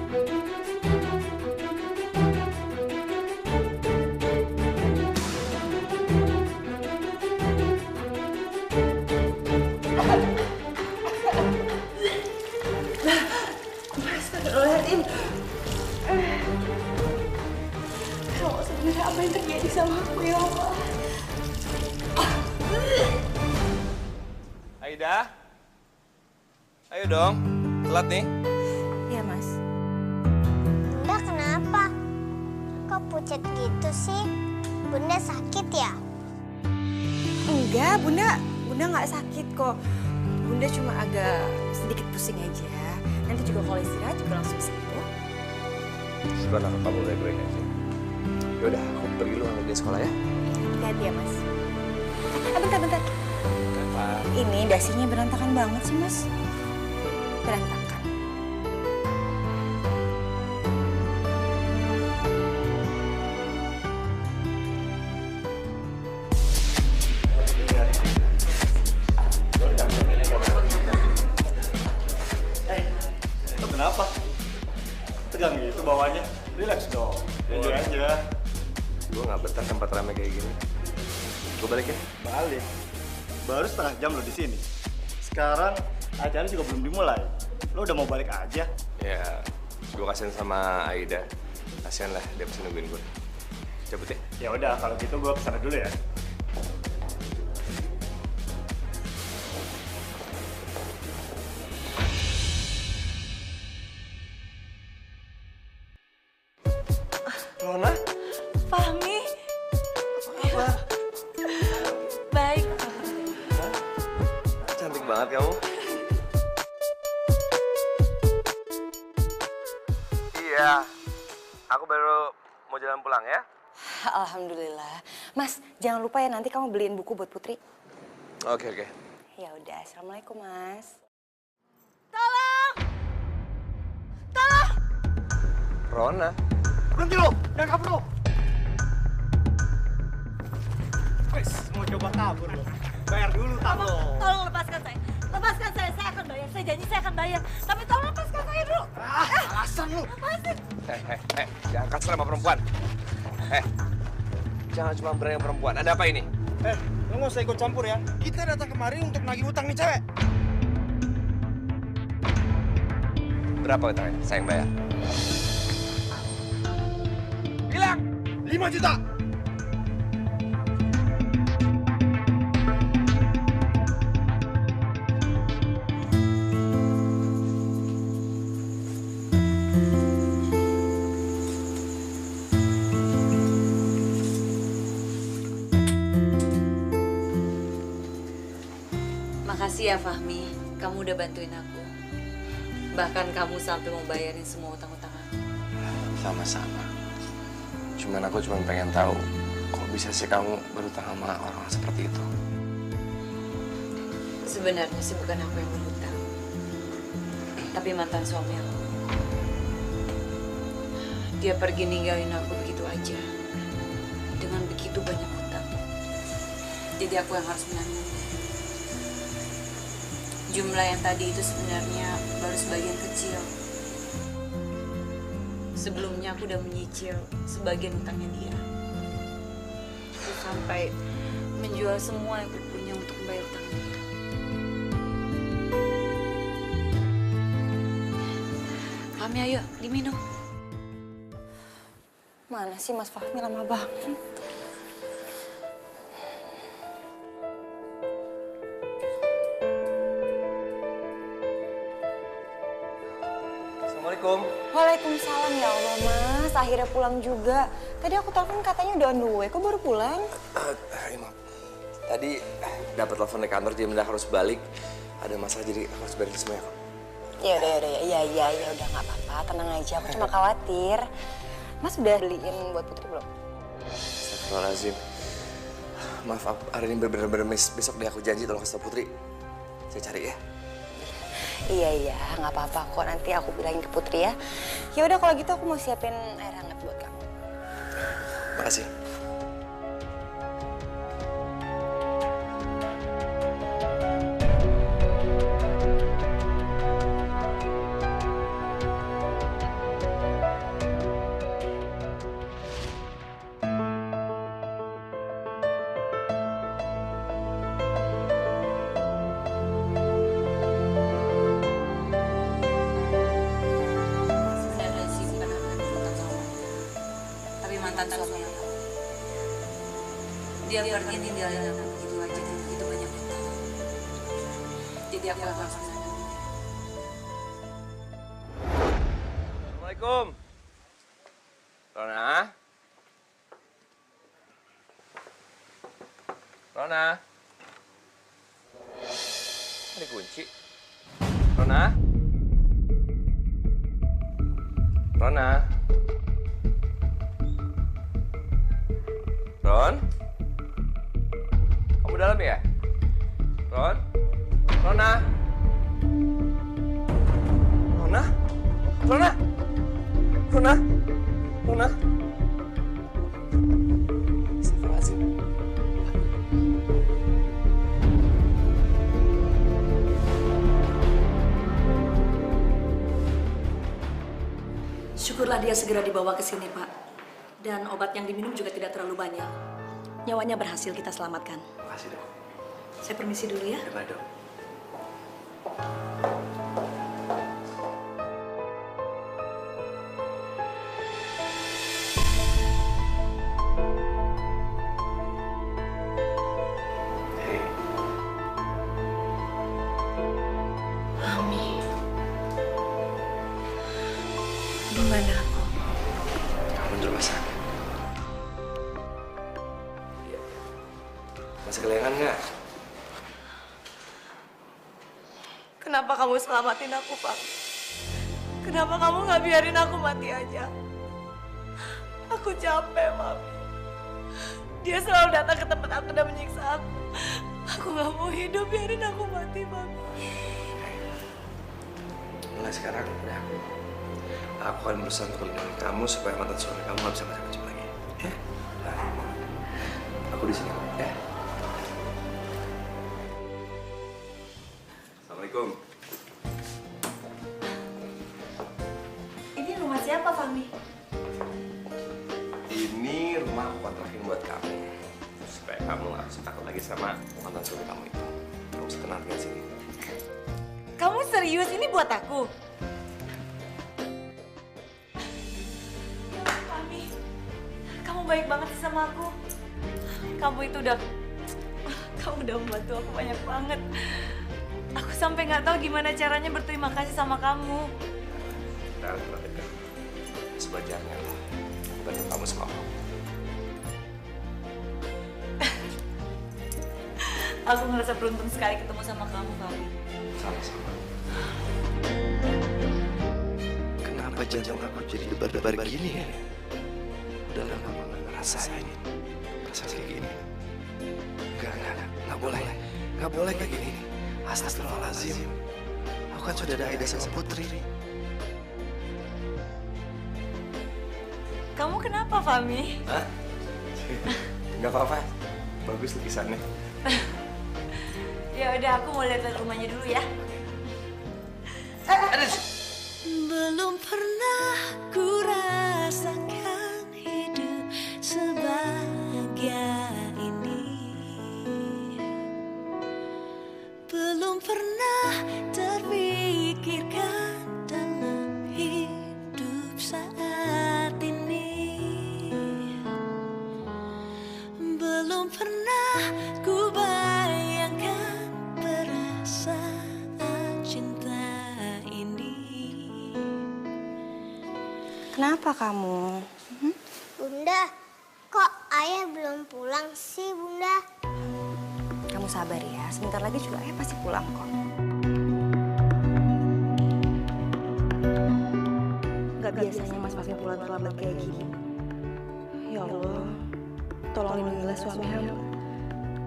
Astagfirullahaladzim. Kalau sebenarnya apa yang terjadi sama aku ya Allah? Aida? Ayo dong, telat nih. Iya, Mas. Bunda kenapa? Kok pucat gitu sih? Bunda sakit ya? Enggak, Bunda nggak sakit kok. Bunda cuma agak sedikit pusing aja. Nanti juga kalau istirahat juga langsung sembuh. Syukurlah kamu baik-baik aja. Yaudah, aku pergi dulu sama dia sekolah ya. Hati-hati ya, Mas. Bentar. Kenapa? Ini dasinya berantakan banget sih, Mas. Berantakan. Kenapa? Tegang gitu bawahnya. Relax dong. Enjoy aja. Gue gak betah tempat ramai kayak gini. Gue balik ya? Balik. Baru setengah jam lo di sini. Sekarang acara juga belum dimulai. Lo udah mau balik aja? Ya, gue kasihan sama Aida. Kasihan lah, dia pasti nungguin gue. Cabut ya? Ya udah, kalau gitu gue kesana dulu ya. Rona? Fahmi. Apa? Baik. Cantik banget kamu. Iya, aku baru mau jalan pulang ya. Alhamdulillah. Mas, jangan lupa ya nanti kamu beliin buku buat Putri. Oke. Ya udah, Assalamualaikum, Mas. Rona? Berhenti lo! Jangan kabur lo! Wes, mau coba kabur lo. Bayar dulu lo. Tolong lepaskan saya. Lepaskan saya akan bayar. Saya janji saya akan bayar. Tapi tolong lepaskan saya dulu. Alasan lo. Lepasin. Jangan kasar sama perempuan. Jangan cuma berani sama perempuan. Ada apa ini? Lo nggak usah ikut campur ya. Kita datang kemari untuk nagih utang nih cewek. Berapa utangnya? Saya yang bayar. Bilang! 5 juta! Makasih ya Fahmi. Kamu udah bantuin aku. Bahkan kamu sampai mau bayarin semua utang-utang aku. Sama-sama. Cuman aku cuma pengen tahu kok bisa sih kamu berutang sama orang seperti itu. Sebenarnya sih bukan aku yang berhutang. Tapi mantan suami aku. Dia pergi ninggalin aku begitu aja. Dengan begitu banyak hutang. Jadi aku yang harus menanggung. Jumlah yang tadi itu sebenarnya baru sebagian kecil. Sebelumnya aku udah menyicil sebagian utangnya dia. Aku sampai menjual semua yang aku punya untuk membayar utangnya dia. Fahmi, ayo diminum. Mana sih Mas Fahmi, lama banget. Assalamualaikum. Waalaikumsalam, ya Allah Mas. Akhirnya pulang juga. Tadi aku telepon katanya udah on the way. Kok baru pulang? Maaf. Tadi dapat telepon dari kantor, dia mendadak harus balik. Ada masalah jadi harus beresin semuanya kok. Ya udah nggak apa-apa. Tenang aja. Aku cuma khawatir. Mas udah beliin buat Putri belum? Astagfirullahaladzim. Maaf, hari ini bener-bener besok deh aku janji tolong kasih tau Putri. Saya cari ya. Iya, nggak apa-apa kok. Nanti aku bilangin ke Putri ya. Ya udah kalau gitu aku mau siapin air hangat buat kamu. Makasih. mantan suami aku. Dia pergi ninggalin aku begitu aja dan begitu banyak hutang. Jadi aku akan sana. Assalamualaikum. Rona? Rona? Ada kunci. Rona? Rona? Ron? Kamu dalam ya? Ron? Rona? Rona? Rona? Rona? Rona? Astagfirullahaladzim. Syukurlah dia segera dibawa ke sini, Pak. Dan obat yang diminum juga tidak terlalu banyak. Nyawanya berhasil kita selamatkan. Makasih, Dok. Saya permisi dulu ya. Ya, Dok. Hei. Mami. Gimana aku? Kamu di rumah sakit. Iya. Masih kelengan nggak? Kenapa kamu selamatin aku, Pak? Kenapa kamu nggak biarin aku mati aja? Aku capek, Mami. Dia selalu datang ke tempat aku dan menyiksa aku. Aku nggak mau hidup, biarin aku mati, Mami. Mulai sekarang, udah. Aku akan berusaha untuk melindungi kamu supaya mantan suami kamu nggak bisa macam-macam lagi. Ya? Nah, aku di sini, ya. Assalamualaikum. Ini rumah siapa, Fahmi? Ini rumah aku kontrakin buat kamu. Supaya kamu nggak usah takut lagi sama mantan suami kamu itu. Kamu bisa tenang tinggal sini. Kamu serius? Ini buat aku? Fahmi, kamu baik banget sih sama aku. Kamu udah membantu aku banyak banget. Aku sampai nggak tahu gimana caranya berterima kasih sama kamu. Kita harus berdekat. Sebajarnya lah. Bantu kamu sama aku. Aku ngerasa beruntung sekali ketemu sama kamu, Fahmi. Sama-sama. Kenapa jantung aku jadi debar-debar gini ya? Udah lama nggak ngerasain rasa kayak gini. Nggak boleh. Nggak boleh kayak gini. Astagfirullahaladzim. Aku kan sudah ada Aida sama Putri. Kamu kenapa, Fahmi? Hah? Nggak apa-apa. Bagus lukisannya. Ya udah, aku mau lihat rumahnya dulu ya. Belum pernah ku rasakan hidup sebahagia ini. Belum pernah terpikirkan dalam hidup saat ini. Belum pernah ku bayangkan perasaan cinta ini. Kenapa kamu? Bunda, kok ayah belum pulang sih, Bunda? Kamu sabar ya, sebentar lagi juga ayah pasti pulang kok. Gak biasanya Mas Fahmi pulang terlambat kayak gini. Ya Allah, tolong lindungilah suami hamba.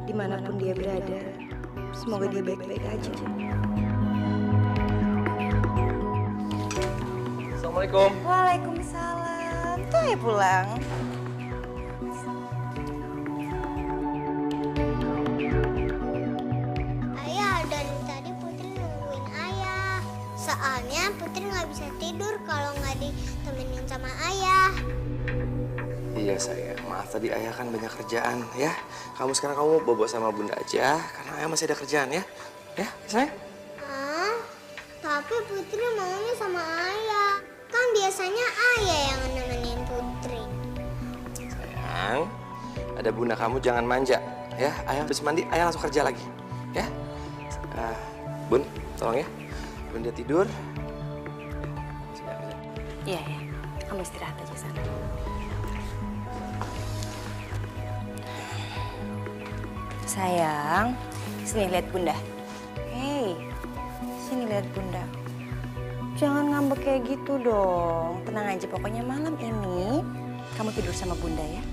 Dimanapun dia berada, semoga dia baik-baik aja. Assalamualaikum. Waalaikumsalam. Tuh ayah pulang. Ayah, dari tadi Putri nungguin ayah. Soalnya Putri nggak bisa tidur kalau nggak ditemenin sama ayah. Iya sayang, maaf tadi ayah kan banyak kerjaan ya. Sekarang kamu bobo sama bunda aja karena ayah masih ada kerjaan ya. Ya, sayang. Ah, tapi Putri maunya sama ayah. Kan biasanya ayah yang nemenin Putri. sayang, ada bunda kamu jangan manja. Ya, ayah habis mandi, ayah langsung kerja lagi. Ya, Bun, tolong ya. Bunda tidur. Iya, ya. Kamu istirahat aja sana. Sayang, sini lihat bunda. Hei, sini lihat bunda. Jangan ngambek kayak gitu dong. Tenang aja, pokoknya malam ini kamu tidur sama bunda ya.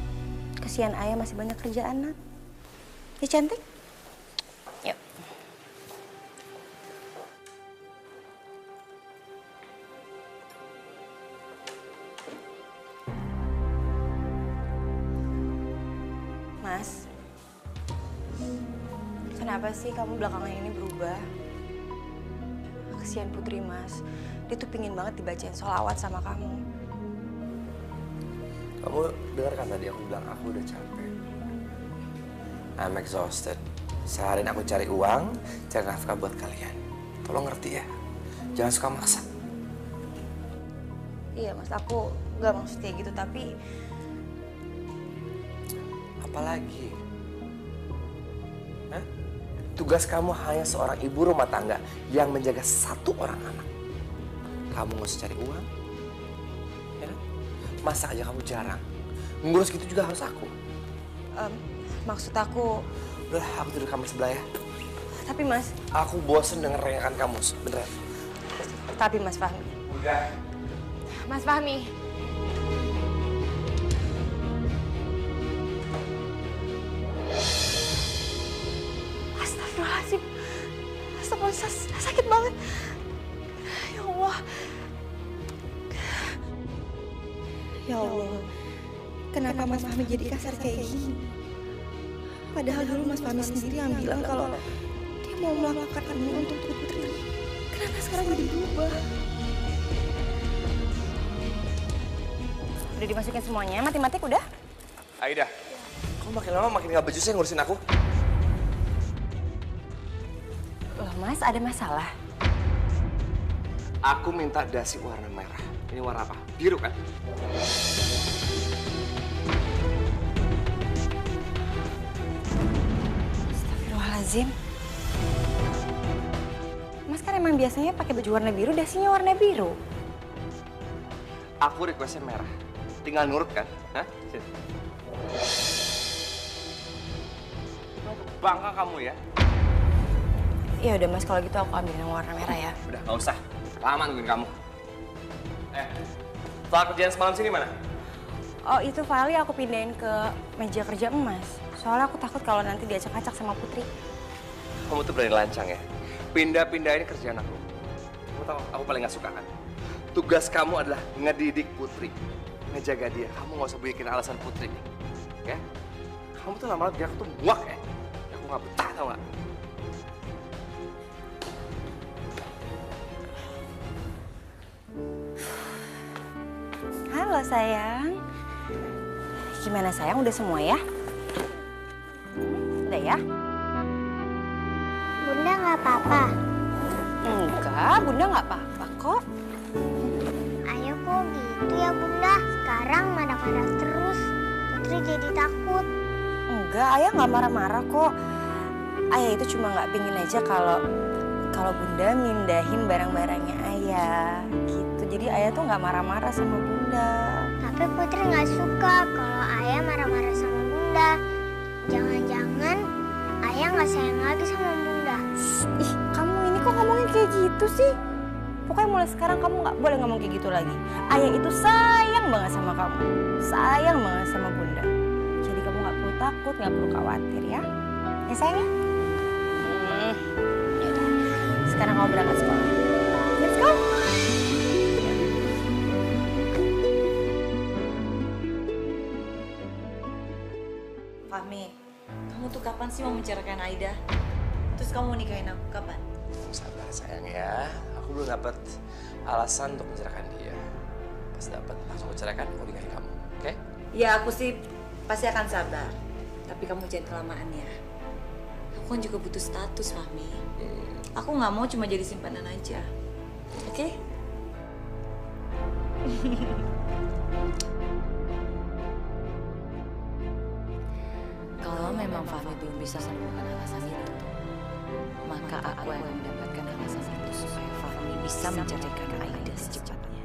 Kasihan ayah masih banyak kerjaan, Nak. Ya cantik? Yuk. Mas, kenapa sih kamu belakangan ini berubah? Kasihan Putri, Mas. Dia tuh pingin banget dibacain sholawat sama kamu. Kamu dengar kan tadi aku bilang aku udah capek. I'm exhausted. Seharian aku cari uang, cari nafkah buat kalian. Tolong ngerti ya. Jangan suka maksa. Iya, Mas. Aku gak maksud kayak gitu, tapi... Apalagi? Hah? Tugas kamu hanya seorang ibu rumah tangga yang menjaga satu orang anak. Kamu nggak usah cari uang, ya kan? Masak aja kamu jarang. Ngurus gitu juga harus aku. Maksud aku... Udah, aku tidur kamar sebelah ya. Tapi, Mas... Aku bosen denger rengakan kamu, beneran. Tapi, Mas Fahmi... Udah. Mas Fahmi... Astagfirullahaladzim. Astagfirullahaladzim, sakit banget. Ya Allah. Ya Allah. Kenapa Mas Fahmi jadi kasar kayak gini? Padahal dulu Mas Fahmi sendiri yang bilang kalau dia mau melakukan ini untuk Putri. Kenapa sekarang jadi berubah? Udah dimasukin semuanya, matematik udah? Aida, kamu makin lama makin gak becus ya ngurusin aku? Loh Mas, ada masalah? Aku minta dasi warna merah. Ini warna apa? Biru kan? Astagfirullahaladzim. Mas kan emang biasanya pakai baju warna biru, dasinya warna biru. Aku requestnya merah. Tinggal nurut kan? Hah? Sini. Bangga kamu ya? Ya udah Mas, kalau gitu aku ambil yang warna merah ya. Udah, gak usah. Lama nungguin kamu. Setelah kerjaan semalam sini mana? Oh itu filenya aku pindahin ke meja kerja Mas. Soalnya aku takut kalau nanti diacak-acak sama Putri. Kamu tuh berani lancang ya? Pindah-pindahin kerjaan aku. Kamu tahu, aku paling gak suka kan? Tugas kamu adalah ngedidik Putri. Ngejaga dia. Kamu gak usah bikin alasan Putri. Ya? Kamu tuh lama-lama biar aku tuh muak ya? Aku gak betah, tau gak? Halo sayang. Gimana sayang, udah semua ya? Udah ya? Bunda nggak apa-apa. Enggak, Bunda nggak apa-apa kok. Ayo kok gitu ya Bunda. Sekarang marah-marah terus. Putri jadi takut. Enggak, Ayah nggak marah-marah kok. Ayah itu cuma nggak pingin aja kalau Bunda mindahin barang-barangnya Ayah gitu. Jadi Ayah tuh nggak marah-marah sama Bunda. Tapi Putri nggak suka kalau Ayah marah-marah sama Bunda. Jangan-jangan Ayah nggak sayang lagi sama Bunda. Ih, kamu ini kok ngomongin kayak gitu sih? Pokoknya mulai sekarang kamu nggak boleh ngomong kayak gitu lagi. Ayah itu sayang banget sama kamu. Sayang banget sama Bunda. Jadi kamu nggak perlu takut, nggak perlu khawatir ya. Ya sayang ya? Yaudah. Sekarang kamu berangkat sekolah. Let's go! Fahmi, kamu tuh kapan sih mau menceraikan Aida? Terus kamu mau nikahin aku kapan? Sabar sayang ya. Aku belum dapat alasan untuk menceraikan dia. Pas dapat langsung menceraikan, aku nikahin kamu. Oke? Ya aku sih pasti akan sabar. Tapi kamu jangan kelamaan ya. Aku kan juga butuh status, Fahmi. Aku nggak mau cuma jadi simpanan aja. Oke? Fahmi belum bisa menemukan alasan itu, maka aku yang mendapatkan alasan itu supaya Fahmi bisa menceraikan Aida secepatnya.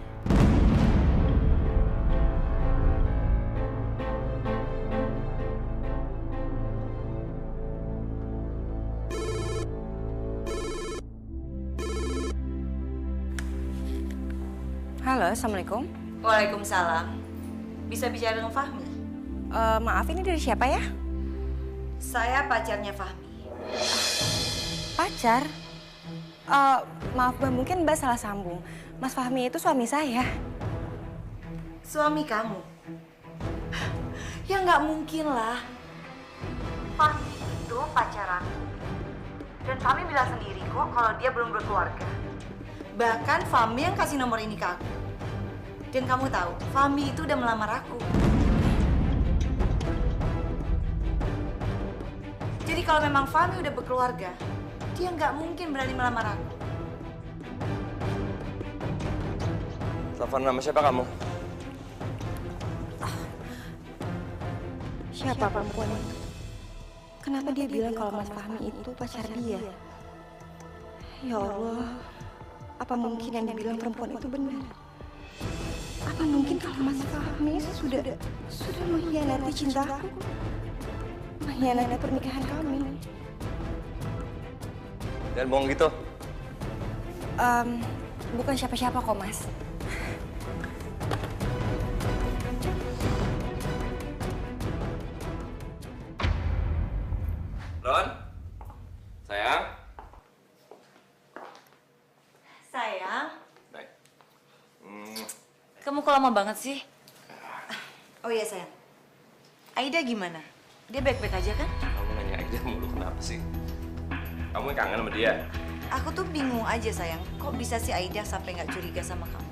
Halo, Assalamualaikum. Waalaikumsalam. Bisa bicara dengan Fahmi? Maaf, ini dari siapa ya? Saya pacarnya Fahmi. Pacar? Maaf Mbak, mungkin Mbak salah sambung. Mas Fahmi itu suami saya. Suami kamu? Ya nggak mungkin lah. Fahmi itu pacar aku. Dan Fahmi bilang sendiri kok kalau dia belum berkeluarga. Bahkan Fahmi yang kasih nomor ini ke aku. Dan kamu tahu, Fahmi itu udah melamar aku. Jadi kalau memang Fahmi udah berkeluarga, dia nggak mungkin berani melamar aku. Telepon nama siapa kamu? Siapa perempuan itu? Kenapa dia bilang kalau Mas Fahmi itu pacar dia? Ya Allah, apa mungkin yang dibilang perempuan itu benar? Apa mungkin kalau Mas Fahmi sudah mengkhianati cintaku? Mengkhianati pernikahan kami? Dan bohong gitu? Bukan siapa-siapa kok, Mas. Ron? Sayang? Sayang, Baik. kamu kok lama banget sih? Oh iya sayang, Aida gimana? Dia baik-baik aja kan? Kamu nanya Aida mulu kenapa sih? Kamu yang kangen sama dia? Aku tuh bingung aja sayang, kok bisa sih Aida sampai nggak curiga sama kamu?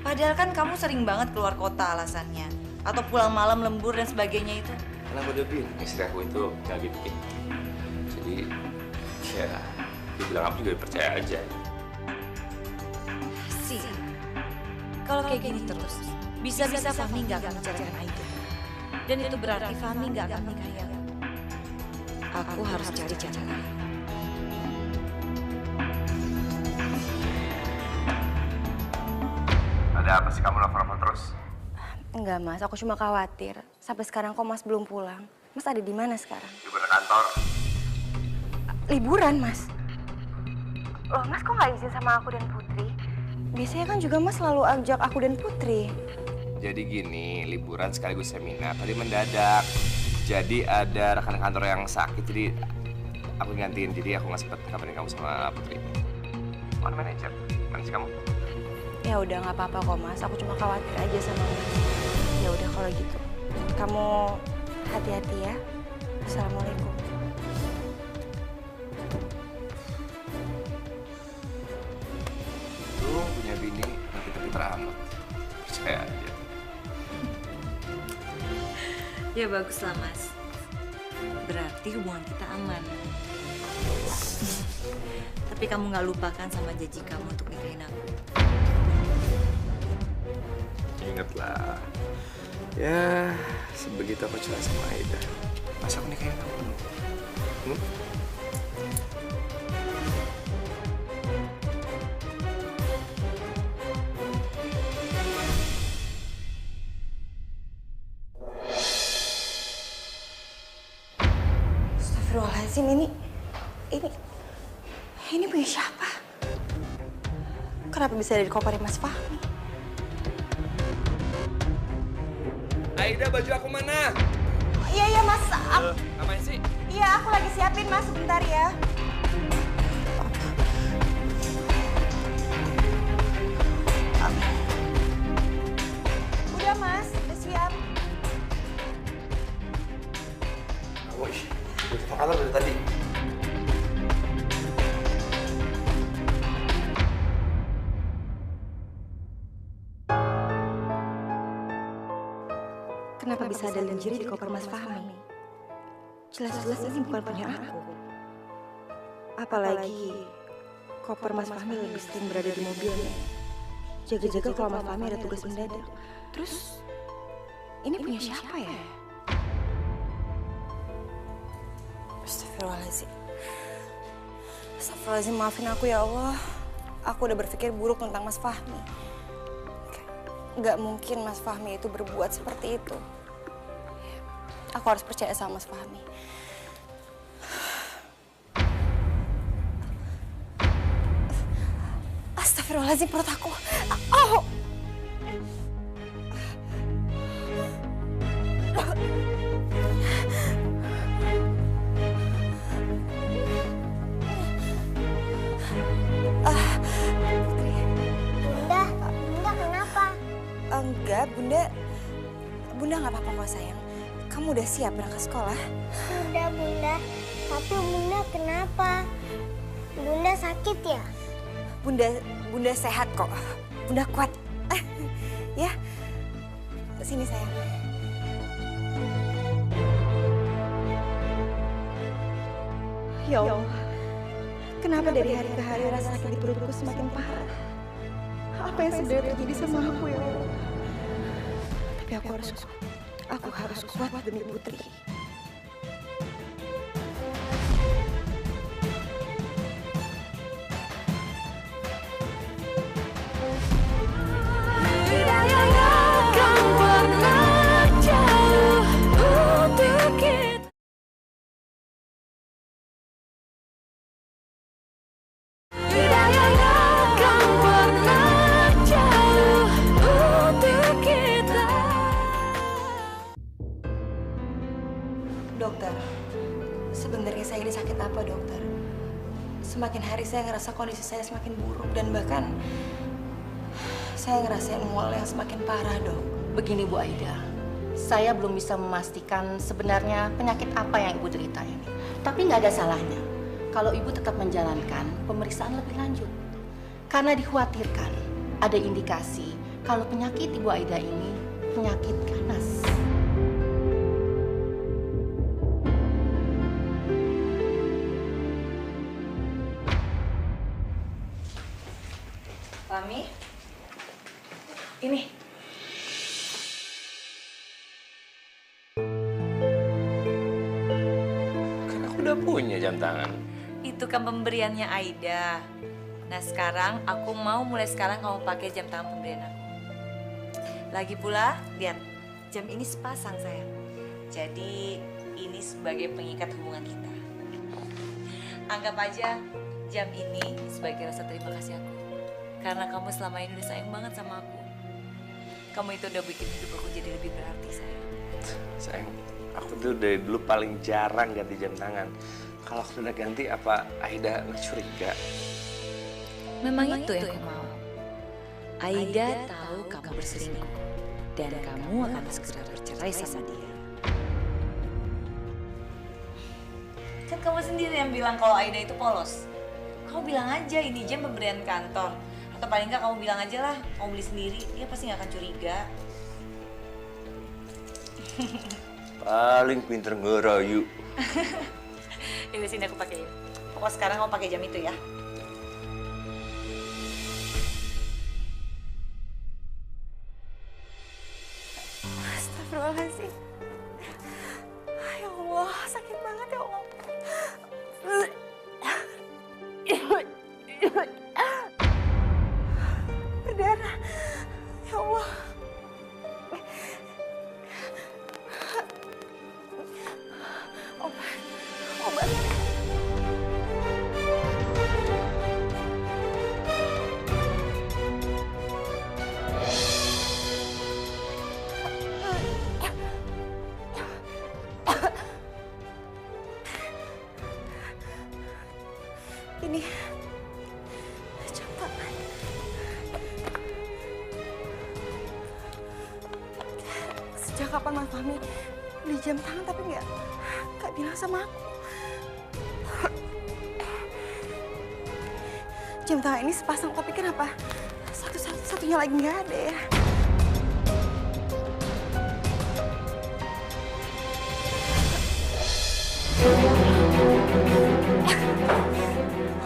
Padahal kan kamu sering banget keluar kota alasannya, atau pulang malam lembur dan sebagainya itu. Karena aku udah bilang istri aku itu gak gitu. Jadi, ya, dia bilang apa juga percaya aja. Sih, kalau kayak gini terus, bisa-bisa Fahmi nggak akan menceraikan Aida. Dan itu berarti Fahmi nggak akan nikahi aku. Aku harus cari cara lain. Ada apa sih kamu nelfon terus? Enggak, Mas. Aku cuma khawatir. Sampai sekarang kok Mas belum pulang. Mas ada di mana sekarang? Liburan kantor. Liburan, Mas? Loh, Mas kok nggak izin sama aku dan Putri? Biasanya kan juga Mas selalu ajak aku dan Putri. Jadi gini, liburan sekaligus seminar tadi mendadak. Jadi ada rekan kantor yang sakit, jadi aku gantiin. Jadi aku nggak sempet kabarin kamu sama Putri. Mana manajer? Mana sih kamu? Ya udah nggak apa-apa kok, Mas. Aku cuma khawatir aja sama Mas. Ya udah kalau gitu. Kamu hati-hati ya. Assalamualaikum. Lu punya bini, tapi teramat. Percaya aja. Ya baguslah Mas. Berarti hubungan kita aman. Tapi kamu nggak lupakan sama janji kamu untuk nikahin aku. Ingatlah. Ya, sebegitu aku cerai sama Aida. Masa aku nikahin kamu? Astagfirullahaladzim, ini punya siapa? Kenapa bisa ada di kopernya Mas Fahmi? Aida, baju aku mana? Iya Mas. Ngapain sih? Iya, aku lagi siapin Mas, sebentar ya. Udah Mas, udah siap. Wih, udah di kantor dari tadi. Kenapa bisa ada lingerie di koper Mas Fahmi? Jelas-jelas ini bukan punya aku. Apalagi koper Mas Fahmi lebih sering berada di mobilnya. Jaga-jaga kalau Mas Fahmi ada tugas mendadak. Terus, ini punya siapa ya? Astagfirullahaladzim. Astagfirullahaladzim, maafin aku ya Allah. Aku udah berpikir buruk tentang Mas Fahmi. Gak mungkin Mas Fahmi itu berbuat seperti itu. Aku harus percaya sama Mas Fahmi. Astagfirullahaladzim, perut aku. Oh! Bunda kenapa? Enggak, Bunda nggak apa-apa kok sayang. Kamu udah siap berangkat sekolah? Udah Bunda, tapi Bunda kenapa? Bunda sakit ya? Bunda sehat kok. Bunda kuat. Ya, sini sayang. Ya Allah, kenapa dari hari ke hari rasa sakit di perutku semakin parah? Apa yang sebenarnya terjadi sama aku ya Allah? Tapi aku harus kuat demi Putri. Dokter, sebenarnya saya ini sakit apa dokter? Semakin hari saya ngerasa kondisi saya semakin buruk dan bahkan saya ngerasain mual yang semakin parah dok. Begini Bu Aida, saya belum bisa memastikan sebenarnya penyakit apa yang Ibu derita ini. Tapi nggak ada salahnya kalau Ibu tetap menjalankan pemeriksaan lebih lanjut. Karena dikhawatirkan ada indikasi kalau penyakit Ibu Aida ini penyakit ganas. Fahmi, ini. Kan aku udah punya jam tangan. Itu kan pemberiannya Aida. Nah sekarang aku mau mulai sekarang kamu pakai jam tangan pemberian aku. Lagi pula, lihat jam ini sepasang sayang. Jadi ini sebagai pengikat hubungan kita. Anggap aja jam ini sebagai rasa terima kasih aku. Karena kamu selama ini udah sayang banget sama aku. Kamu itu udah bikin hidup aku jadi lebih berarti sayang. Sayang, aku tuh dari dulu paling jarang ganti jam tangan. Kalau aku udah ganti, apa Aida nggak curiga? Memang itu yang aku mau. Aida tahu kamu berselingkuh. Dan kamu akan segera bercerai sama dia. Kan kamu sendiri yang bilang kalau Aida itu polos. Kamu bilang aja ini jam pemberian kantor. Atau paling nggak kamu bilang aja lah, kamu beli sendiri, dia pasti nggak akan curiga. Paling pinter ngerayu. Ini sini aku pakai. Pokoknya sekarang kamu pakai jam itu ya. Astagfirullahaladzim. Ya Allah, sakit banget ya Allah. Berdarah. Ya Allah. Obat. Ini jam tangan. Sejak kapan Mas Fahmi beli jam tangan tapi nggak bilang sama aku? Jam tangan ini sepasang tapi kenapa satunya lagi nggak ada ya?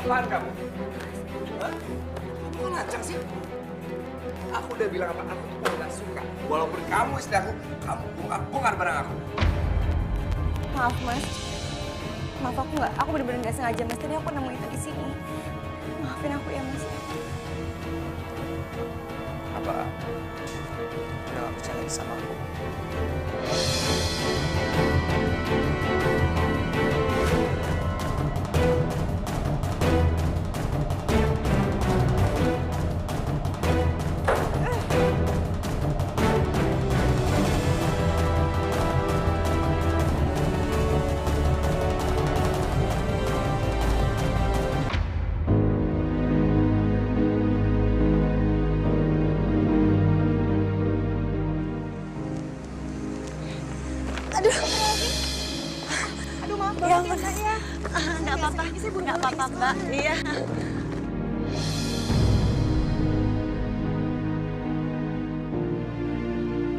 Apaan kamu? Hah? Kamu lancang sih? Aku udah bilang apa? Aku tuh gak suka. Walaupun kamu istri aku, kamu bongkar barang aku. Maaf Mas, Maaf aku bener-bener nggak sengaja Mas. Tadi aku nemu itu di sini. Maafin aku ya Mas. Apa? Udah gak percaya lagi sama aku? Aduh maaf banget ya saya. Nggak apa-apa, nggak apa-apa Mbak. Iya.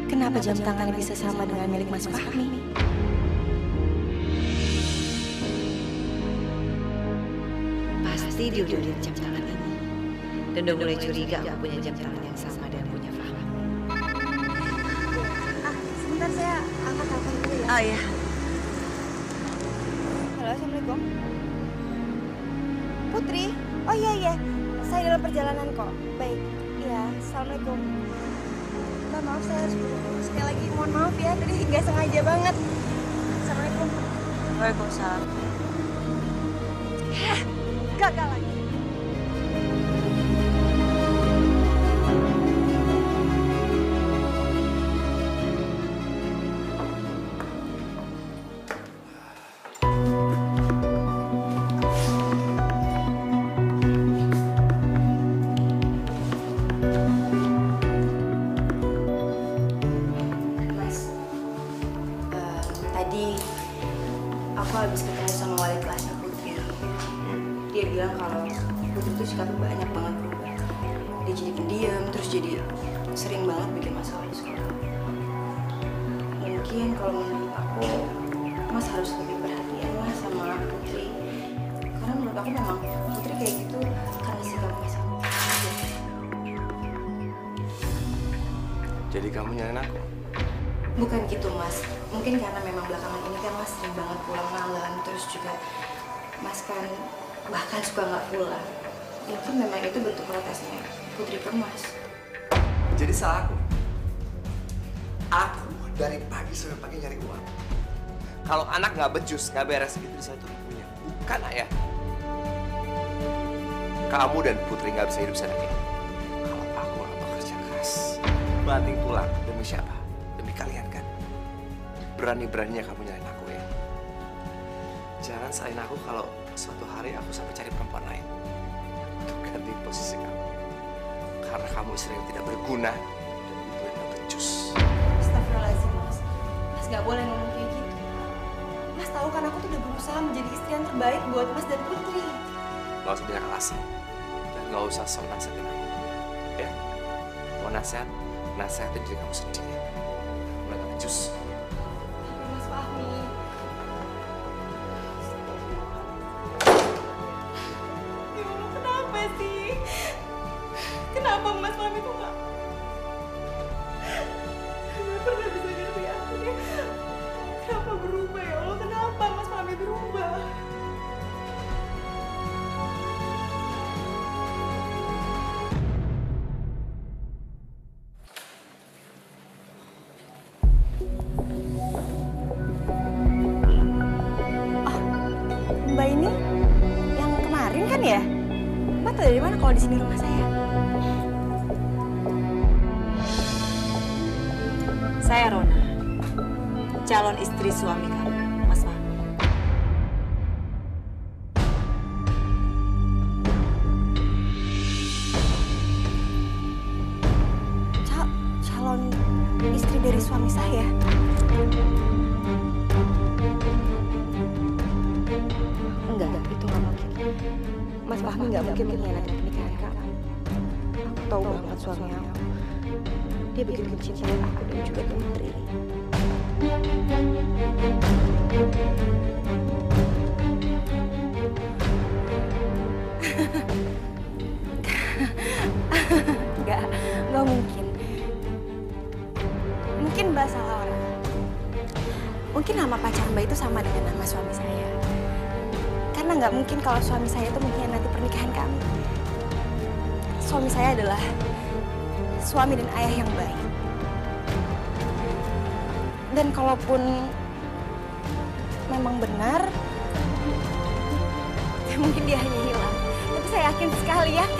Kenapa jam tangannya bisa sama dengan milik Mas Fahmi? Pasti dia udah lihat jam tangan ini. Dan udah mulai curiga aku punya jam tangan yang sama dengan punya Fahmi. Sebentar saya angkat telepon dulu ya. Oh iya. Halo, Assalamualaikum. Putri? Oh iya. Saya dalam perjalanan kok. Baik. Iya, Assalamualaikum. Mbak, maaf saya harus buru-buru. Sekali lagi mohon maaf ya, tadi nggak sengaja banget. Assalamualaikum. Waalaikumsalam. Gagal lagi. Mas, tadi aku habis ketemu sama wali kelasnya Putri. Dia bilang kalau Putri itu sikapnya banyak banget berubah. Dia jadi pendiam, terus jadi sering banget bikin masalah di sekolah. Mungkin kalau menurut aku, Mas harus lebih perhatian lah sama Putri. Karena menurut aku memang Putri kayak gitu karena sikap Mas sama Putri. Jadi kamu nyalain aku? Bukan gitu Mas, mungkin karena memang belakangan ini kan Mas sering banget pulang malam, terus juga Mas kan bahkan suka nggak pulang. Mungkin memang itu bentuk protesnya Putri ke Mas. Jadi salah aku. Aku dari pagi sampai pagi nyari uang. Kalau anak nggak becus, nggak beres gitu di sana tuh punya. Bukan ayah. Kamu dan Putri nggak bisa hidup sana ini. Kalau aku nggak bekerja keras, banting tulang demi siapa? Demi kalian kan. Berani-beraninya kamu nyalain aku ya. Jangan salahin aku kalau suatu hari aku sampai cari perempuan lain untuk ganti posisi kamu. Karena kamu istri yang tidak berguna dan ibu yang gak becus. Astagfirullahaladzim Mas, Mas nggak boleh ngomong kayak gitu. Mas tahu kan aku tuh udah berusaha menjadi istri yang terbaik buat Mas dan Putri. Gak usah banyak alasan dan gak usah sok nasihatin aku. Ya, mau nasihat, nasihatin diri kamu sendiri. Mulai gak becus. Mas Fahmi. Ya Allah, kenapa sih? Kenapa Mas Fahmi tuh nggak pernah bisa ngerti aku ya? Kenapa berubah ya Allah? Kenapa Mas Fahmi berubah? Mbak ini yang kemarin kan ya? Mbak tahu dari mana kalau di sini rumah saya? Saya Rona, calon istri suami kamu, Mas Fahmi. Calon istri dari suami saya? Enggak, itu nggak mungkin. Mas Fahmi nggak mungkin mengkhianati pernikahan kamu. Aku tahu banget suami aku. Dia begitu mencintai aku dan juga Putri. Nggak mungkin. Mungkin Mbak salah orang. Mungkin nama pacar Mbak itu sama dengan nama suami saya. Karena nggak mungkin kalau suami saya itu mengkhianati pernikahan kami. Suami saya adalah suami dan ayah yang baik. Dan kalaupun memang benar, ya mungkin dia hanya hilang. Tapi saya yakin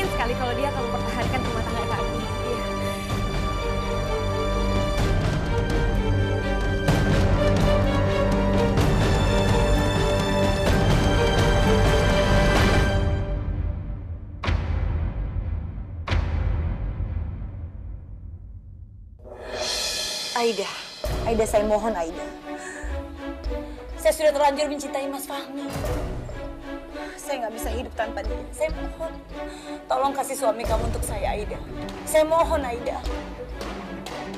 sekali kalau dia akan mempertahankan rumah tangga kami. Iya. Aida, saya mohon Aida. Saya sudah terlanjur mencintai Mas Fahmi. Saya nggak bisa hidup tanpa dia. Saya mohon, tolong kasih suami kamu untuk saya, Aida. Saya mohon, Aida.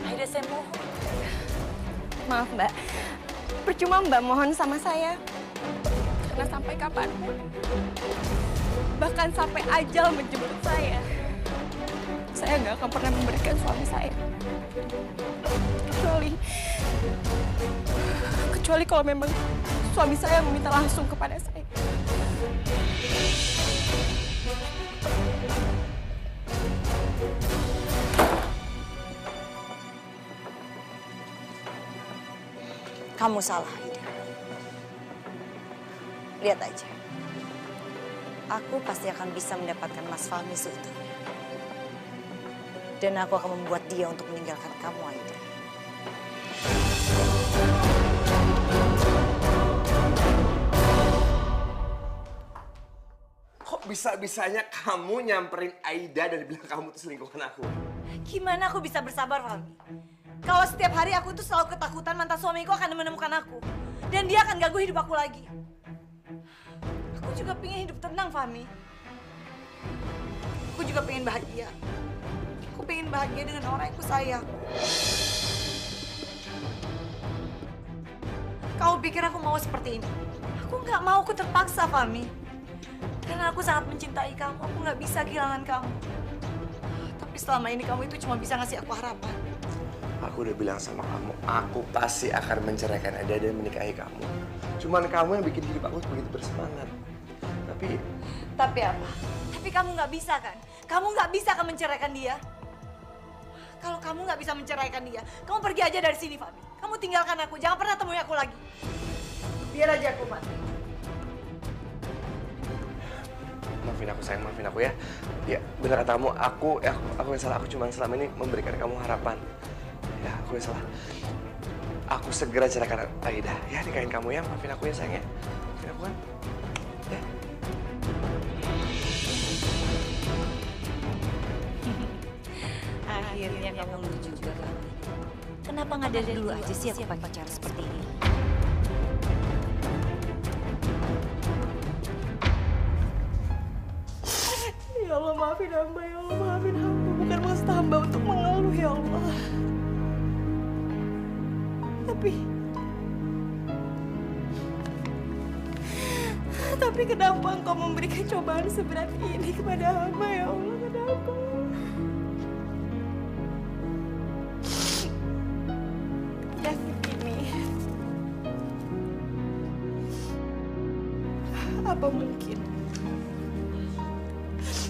Aida, saya mohon. Maaf Mbak, percuma Mbak mohon sama saya. Karena sampai kapanpun, bahkan sampai ajal menjemput saya nggak akan pernah memberikan suami saya. Kecuali kalau memang suami saya meminta langsung kepada saya. Kamu salah, Aida. Lihat aja. Aku pasti akan bisa mendapatkan Mas Fahmi seutuhnya. Dan aku akan membuat dia untuk meninggalkan kamu, Aida. Kok bisa-bisanya kamu nyamperin Aida dan bilang kamu tuh selingkuhan aku? Gimana aku bisa bersabar, Fahmi? Kalau setiap hari aku tuh selalu ketakutan mantan suamiku akan menemukan aku. Dan dia akan ganggu hidup aku lagi. Aku juga pengen hidup tenang, Fahmi. Aku juga pengen bahagia. Aku pengen bahagia dengan orang yang aku sayang. Kamu pikir aku mau seperti ini? Aku nggak mau, aku terpaksa, Fahmi. Karena aku sangat mencintai kamu, aku nggak bisa kehilangan kamu. Tapi selama ini kamu itu cuma bisa ngasih aku harapan. Aku udah bilang sama kamu, aku pasti akan menceraikan Aida dan menikahi kamu. Cuman kamu yang bikin hidup aku begitu bersemangat. Tapi apa? Tapi kamu nggak bisa kan? Kamu nggak bisa kan menceraikan dia? Kalau kamu nggak bisa menceraikan dia, kamu pergi aja dari sini, Fahmi. Kamu tinggalkan aku, jangan pernah temui aku lagi. Biar aja aku mati. maafin aku sayang, maafin aku ya. Ya benar katamu, aku yang salah. Aku cuma selama ini memberikan kamu harapan. Ya aku yang salah. Aku segera ceraikan Aida. Ya nikahin kamu ya, maafin aku ya sayang ya. Maafin aku kan. Ya. Akhirnya kamu lucu juga kan? Kenapa nggak dari dulu aja sih aku pacaran seperti ini? Ya Allah, maafin hamba, ya Allah, maafin hamba. Bukan maksud hamba untuk mengeluh, ya Allah. Tapi kenapa engkau memberikan cobaan seberat ini kepada hamba, ya Allah? Kenapa? Penyakit ini.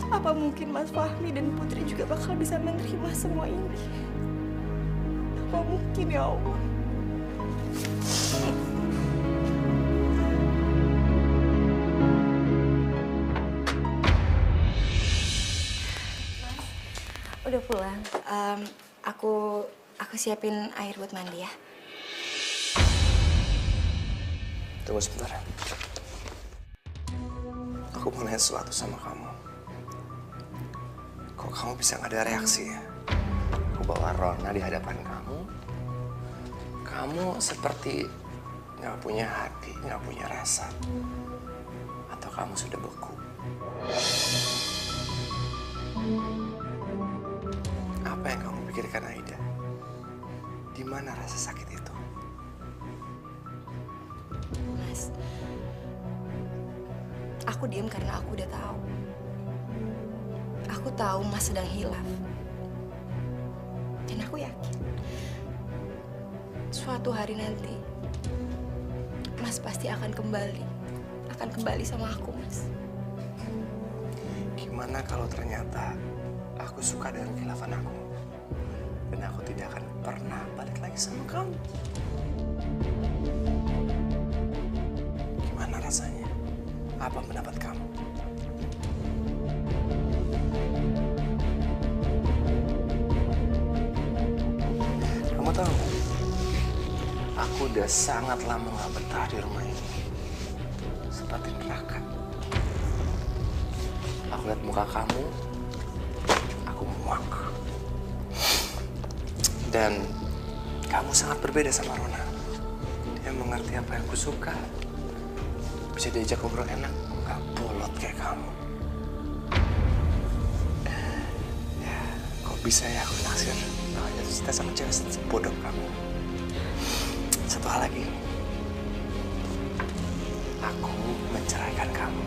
Apa mungkin Mas Fahmi dan Putri juga bakal bisa menerima semua ini? Apa mungkin, ya Allah? Udah pulang. Aku siapin air buat mandi ya. Tunggu sebentar. Aku mau nanya sesuatu sama kamu. Kok kamu bisa nggak ada reaksi ya? Aku bawa Rona di hadapan kamu. Kamu seperti nggak punya hati, nggak punya rasa. Atau kamu sudah beku? Apa yang kamu pikirkan, Aida? Di mana rasa sakit itu? Mas, aku diem karena aku udah tahu. Aku tahu Mas sedang hilaf. Dan aku yakin suatu hari nanti Mas pasti akan kembali. akan kembali sama aku, Mas. Gimana kalau ternyata aku suka dengan khilafan aku? Dan aku tidak akan pernah balik lagi sama kamu. Gimana rasanya? Apa pendapat kamu? Kamu tahu, aku udah sangat lama gak betah di rumah ini. Seperti neraka. Aku lihat muka kamu, aku muak. Dan kamu sangat berbeda sama Rona. Dia mengerti apa yang aku suka. Bisa diajak ngobrol enak, gak bolot kayak kamu. Ya, kok bisa ya aku naksir makanya cinta sama cewek sebodoh kamu. Satu hal lagi, aku menceraikan kamu.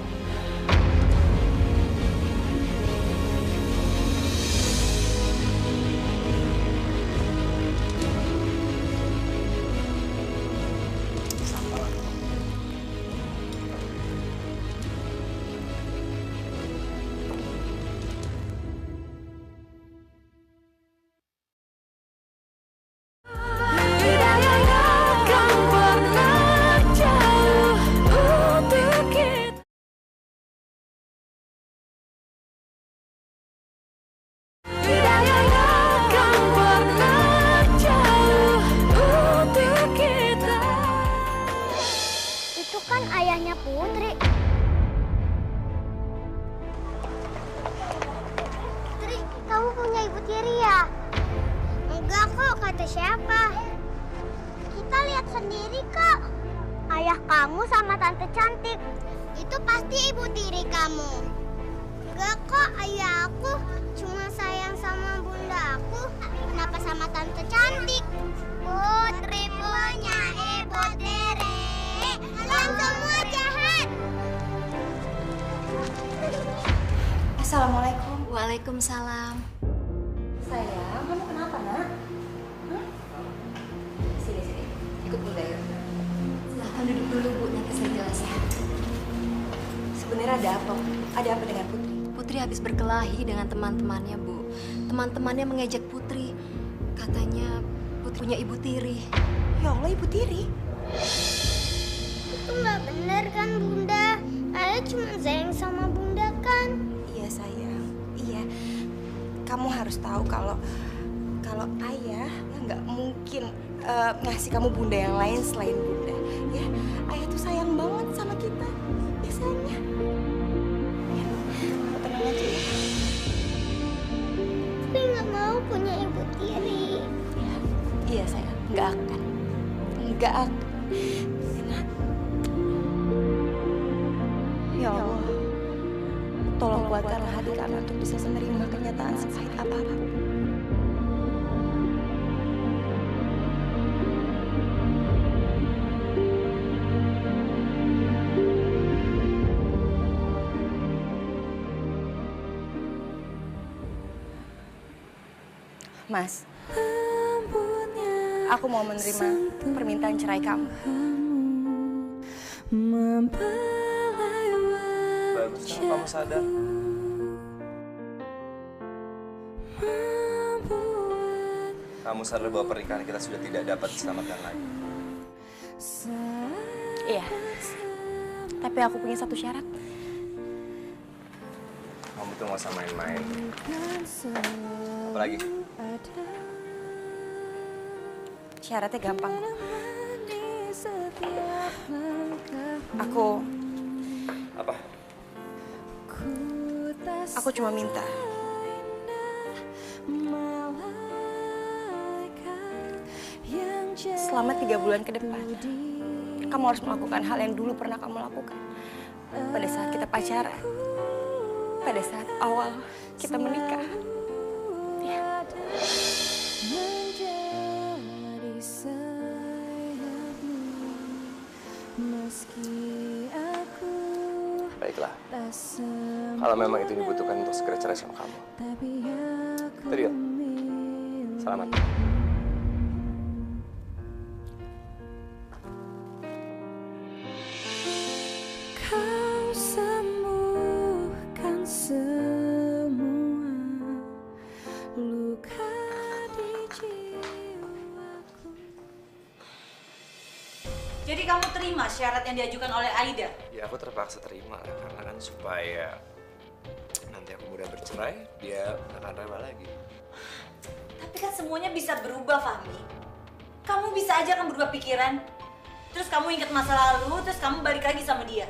Itu kan ayahnya Putri. Putri, kamu punya ibu tiri ya? Enggak kok, kata siapa? Kita lihat sendiri kok. Ayah kamu sama tante cantik. Itu pasti ibu tiri kamu. Enggak kok, ayah aku cuma sayang sama bunda aku. Kenapa sama tante cantik? Putri punya ibu tiri. Kalian semua jahat. Assalamualaikum. Waalaikumsalam. Sayang, kamu kenapa, Nak? Hah? Sini. Ikut Bunda yuk. Silahkan duduk dulu, Bu. Nanti saya jelasin. Sebenarnya ada apa? Ada apa dengan Putri? Putri habis berkelahi dengan teman-temannya, Bu. Teman-temannya mengejek Putri. Katanya Putri punya ibu tiri. Ya Allah, ibu tiri. Itu nggak benar kan bunda? Ayah cuma sayang sama bunda kan? Iya, sayang. Iya. Kamu harus tahu kalau ayah nggak mungkin ngasih kamu bunda yang lain selain bunda. Ya, ayah tuh sayang banget sama kita. Ya, sayangnya. Ya, kamu tenang aja ya. Tapi nggak mau punya ibu tiri. Ya, iya sayang. Nggak akan. Nggak akan. Enak. Ya Allah. Tolong kuatkanlah hati kami untuk bisa menerima kenyataan sepahit apapun. Mas, aku mau menerima permintaan cerai kamu. Bagus kamu sadar. Kamu sadar bahwa pernikahan kita sudah tidak dapat diselamatkan lagi. Iya, tapi aku punya satu syarat. Kamu tuh nggak usah main-main. Apa lagi? Syaratnya gampang. Apa? Aku cuma minta. Selama 3 bulan ke depan, kamu harus melakukan hal yang dulu pernah kamu lakukan. Pada saat kita pacaran, pada saat awal kita menikah. Ya. Baiklah. Kalau memang itu dibutuhkan untuk segera cerai sama kamu. Itu dia. Selamat. Kau Jadi kamu terima syarat yang diajukan oleh Aida? Ya aku terpaksa terima lah, karena kan supaya nanti aku mudah bercerai, dia akan rela lagi. Tapi kan semuanya bisa berubah, Fahmi. Kamu bisa aja kan berubah pikiran. Terus kamu ingat masa lalu, terus kamu balik lagi sama dia.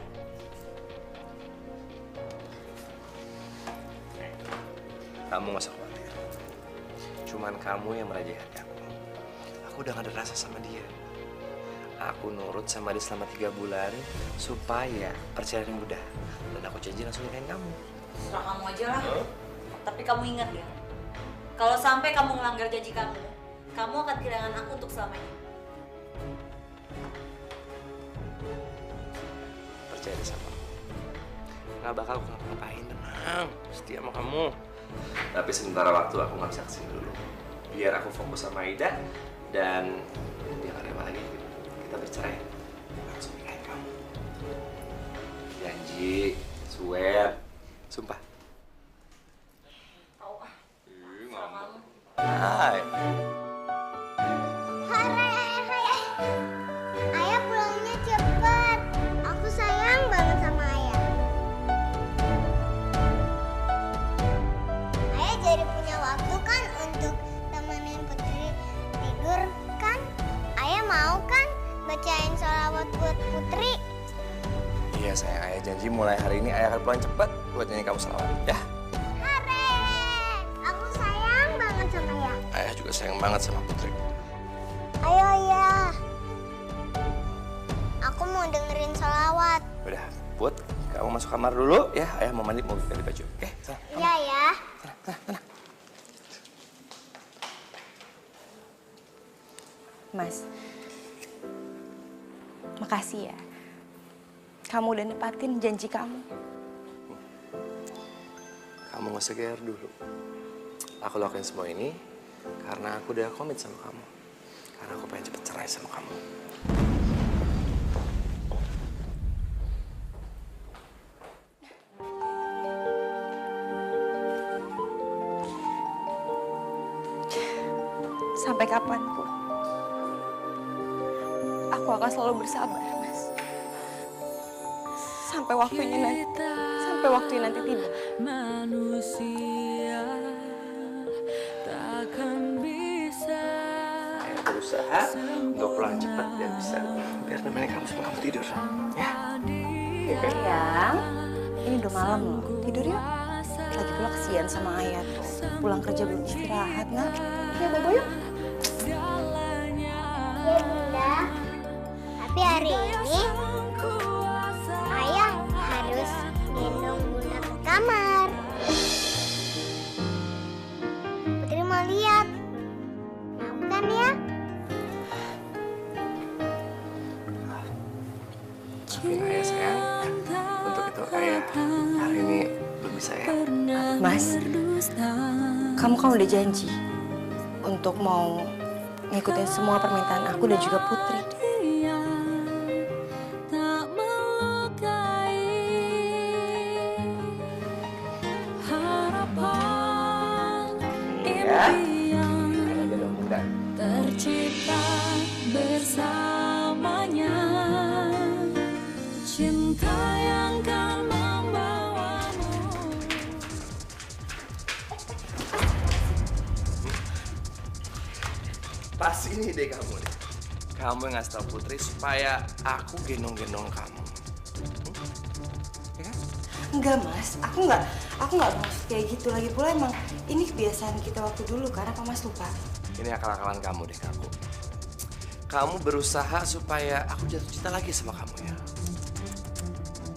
Kamu gak usah khawatir. Cuman kamu yang merajahi hati aku. Aku udah gak ada rasa sama dia. Aku nurut sama dia selama 3 bulan supaya perceraian mudah. Dan aku janji langsung nikahin kamu. Serah kamu aja lah. Tapi kamu ingat ya, kalau sampai kamu melanggar janji kamu akan kehilangan aku untuk selamanya. Percaya deh sama aku. Gak bakal aku ngapain, tenang. Setia sama kamu. Tapi sementara waktu aku gak bisa kesini dulu. Biar aku fokus sama Aida dan dia gak rela lagi. Kita bercerai. Langsung nikahin kamu. Janji, swear, sumpah. Hai. Ayah pulangnya cepet. Aku sayang banget sama ayah. Ayah jadi punya waktu kan untuk temenin Putri tidur kan? Ayah mau kan bacain sholawat buat Putri? Iya sayang, ayah janji mulai hari ini ayah akan pulang cepat buat nyanyi kamu selawat, ya? Hore! Aku sayang banget sama ayah. Ayah juga sayang banget sama Putri. Ayo ayah. Aku mau dengerin sholawat. Udah, Put, kamu masuk kamar dulu ya. Ayah mau mandi, mau ganti baju. Oke, sana. Iya ya. Mas, makasih ya. Kamu udah nepatin janji kamu. Kamu nggak usah GR dulu. Aku lakuin semua ini karena aku udah komit sama kamu. Karena aku pengen cepet cerai sama kamu. Sampai kapanpun, aku akan selalu bersabar, Mas. Sampai waktunya nanti tiba. Manusia takkan bisa. Ayah berusaha untuk pulang cepat dan bisa biar nemenin kamu sama kamu tidur. Ya. Sayang, ini udah malam loh. Tidur yuk. Lagi pula kesian sama ayah tuh. Pulang kerja belum istirahat, nak. Ya, Bobo yuk. Ya bunda. Tapi hari ini ayah harus gendong bunda ke kamar. Putri mau lihat. Mau kan ya? Maafin ayah sayang. Untuk itu ayah hari ini belum bisa ya. Mas, kamu kan udah janji untuk mau ngikutin semua permintaan aku dan juga Putri. Tak melukai harapan Ya. impian Ada dong bunda. tercipta bersamanya, cinta yang kan membawamu. Pas ini deh kamu deh. Kamu yang ngasih tau Putri supaya aku gendong-gendong kamu. Ya kan? Enggak, Mas. Aku nggak maksud kayak gitu. Lagi pula emang ini kebiasaan kita waktu dulu karena apa Mas lupa? Ini akal-akalan kamu deh, aku. Kamu berusaha supaya aku jatuh cinta lagi sama kamu ya.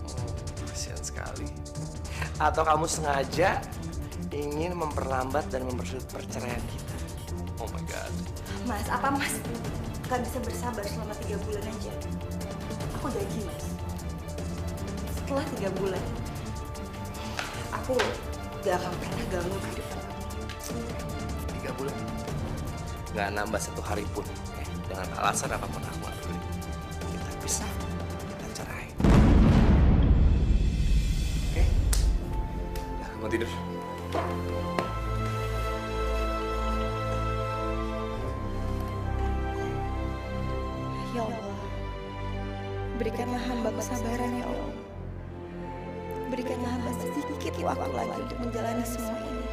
Oh, kasihan sekali. Atau kamu sengaja ingin memperlambat dan mempersulit perceraian kita. Oh my God. Mas, apa Mas nggak bisa bersabar selama 3 bulan aja? Aku janji, Mas. Setelah 3 bulan, aku gak akan pernah ganggu kehidupan kamu. 3 bulan. Nggak nambah 1 hari pun. Dengan alasan apapun aku nggak peduli. Kita bisa. Kita cerai. Oke? Udah, mau tidur. Ya Allah, Berikanlah hamba kesabaran ya Allah. Berikanlah hamba sedikit waktu lagi untuk menjalani semua ini.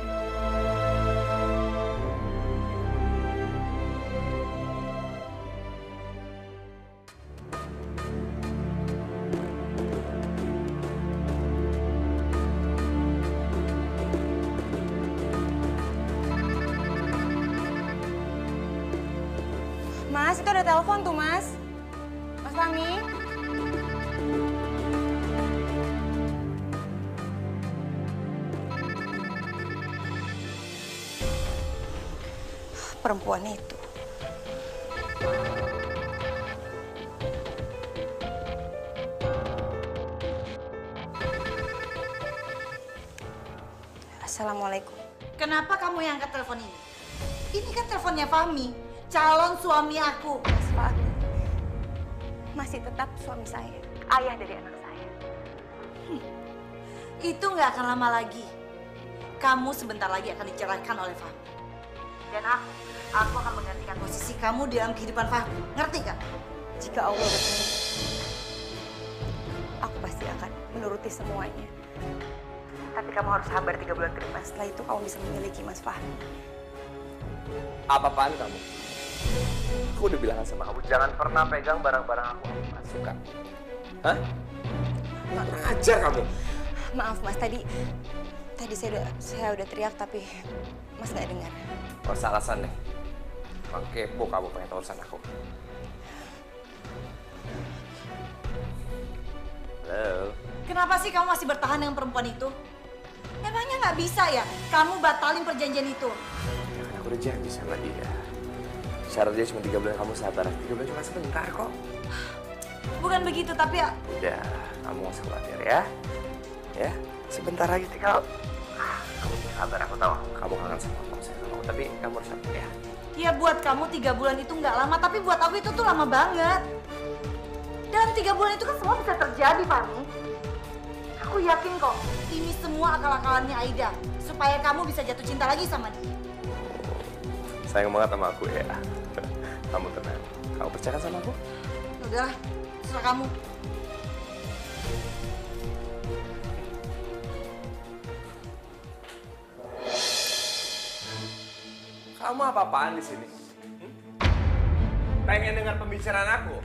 Mas, itu ada telepon tuh, Mas. Mas Fahmi. Perempuan itu. Assalamualaikum. Kenapa kamu yang angkat telepon ini? Ini kan teleponnya Fahmi, calon suami aku. Mas Fahmi masih tetap suami saya, ayah dari anak saya. Itu nggak akan lama lagi. Kamu sebentar lagi akan diceraikan oleh Fahmi. Dan aku akan menggantikan posisi kamu di dalam kehidupan Fahmi. Ngerti gak? Jika Allah berkehendak, aku pasti akan menuruti semuanya. Tapi kamu harus sabar 3 bulan ke depan. Setelah itu kamu bisa memiliki Mas Fahmi. Apa-apaan kamu? Aku udah bilang sama kamu, jangan pernah pegang barang-barang aku nggak suka. Hah? Nggak ajar kamu. Maaf Mas, tadi saya udah teriak tapi Mas nggak dengar. Gak usah alasan deh. Emang kepo kamu pengen tahu urusan aku. Halo. Kenapa sih kamu masih bertahan dengan perempuan itu? Emangnya nggak bisa ya kamu batalin perjanjian itu? Ya kan aku udah janji sama dia. Syaratnya cuma 3 bulan, kamu sabar. 3 bulan cuma sebentar kok. Bukan begitu, tapi ya... Udah, kamu gak usah khawatir ya. Ya, sebentar lagi tinggal. Kamu sabar, aku tahu. Kamu kangen sama aku, tapi kamu harus sabar ya. Ya buat kamu 3 bulan itu nggak lama, tapi buat aku itu tuh lama banget. Dalam 3 bulan itu kan semua bisa terjadi, Fahmi. Aku yakin kok, ini semua akal-akalannya Aida. Supaya kamu bisa jatuh cinta lagi sama dia. Sayang banget sama aku ya. Kamu tenang. Kamu percaya sama aku? Udahlah, terserah kamu. Kamu apa-apaan di sini? Pengen dengar pembicaraan aku?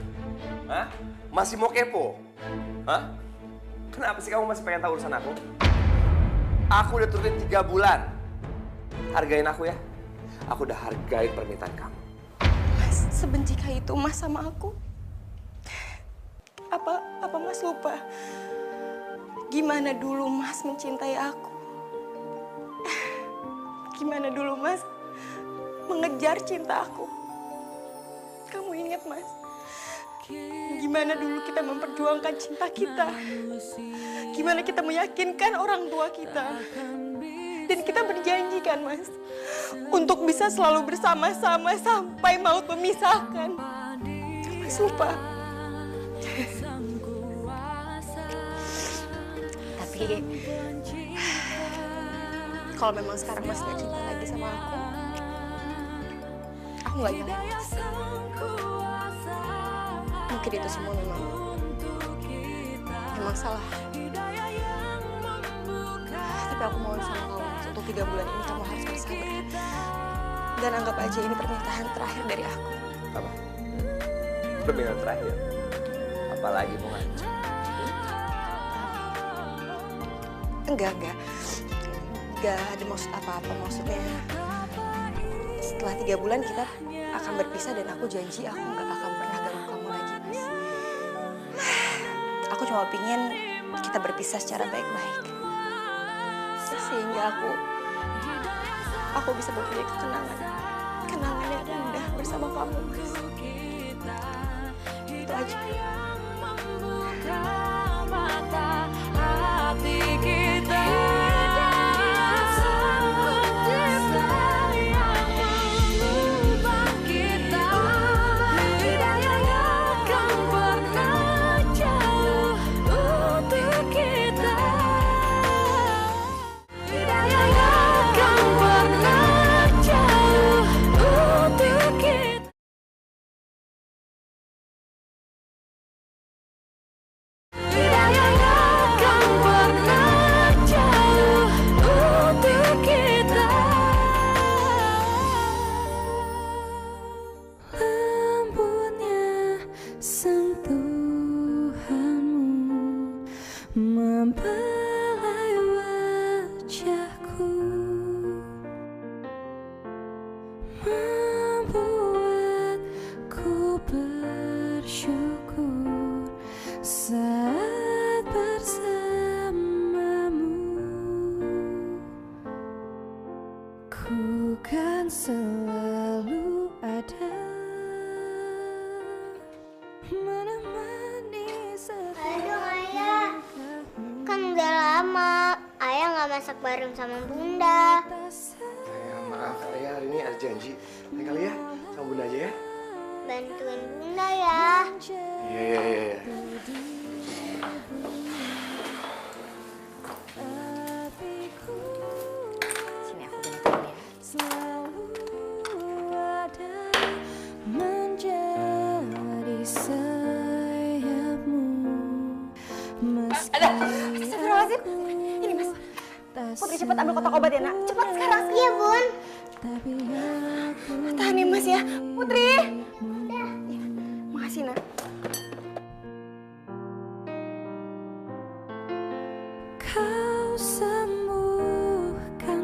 Hah? Masih mau kepo? Hah? Kenapa sih kamu masih pengen tahu urusan aku? Aku udah turutin 3 bulan. Hargain aku ya. Aku udah hargain permintaan kamu. Mas, sebenci itu Mas sama aku. Apa Mas lupa? Gimana dulu Mas mencintai aku? Gimana dulu Mas mengejar cinta aku? Kamu ingat Mas? Gimana dulu kita memperjuangkan cinta kita? Gimana kita meyakinkan orang tua kita? Dan kita berjanji kan Mas, untuk bisa selalu bersama-sama sampai maut memisahkan. Mas lupa. Tapi kalau memang sekarang Mas gak cinta lagi sama aku gak nyalain Mas. Mungkin itu semua memang salah. Tapi aku mohon sama kamu Mas, untuk 3 bulan ini kamu harus bersabar. Dan anggap aja ini permintaan terakhir dari aku. Apa? Permintaan terakhir? Apalagi mau ngancam? Enggak ada maksud apa-apa. Maksudnya setelah 3 bulan kita akan berpisah dan aku janji aku nggak akan pernah ganggu kamu lagi Mas. Aku cuma pingin kita berpisah secara baik-baik, sehingga aku bisa mempunyai kenangan yang indah bersama kamu Mas. Itu aja. selalu ada menemani Ayo dong ayah. Kan udah lama ayah nggak masak bareng sama bunda. Ayah, maaf, ayah hari ini ada janji. Lain kali ya, sama bunda aja ya. Bantuin bunda ya. Iya. Sini aku bantuin ya. selalu ada menjadi sayapmu meski Astagfirullahaladzim. Ini Mas. Putri cepat ambil kotak obat ya nak. Cepat sekarang. Iya bun. tapi aku Tahan ya Mas ya. Putri. Makasih nak. kau sembuhkan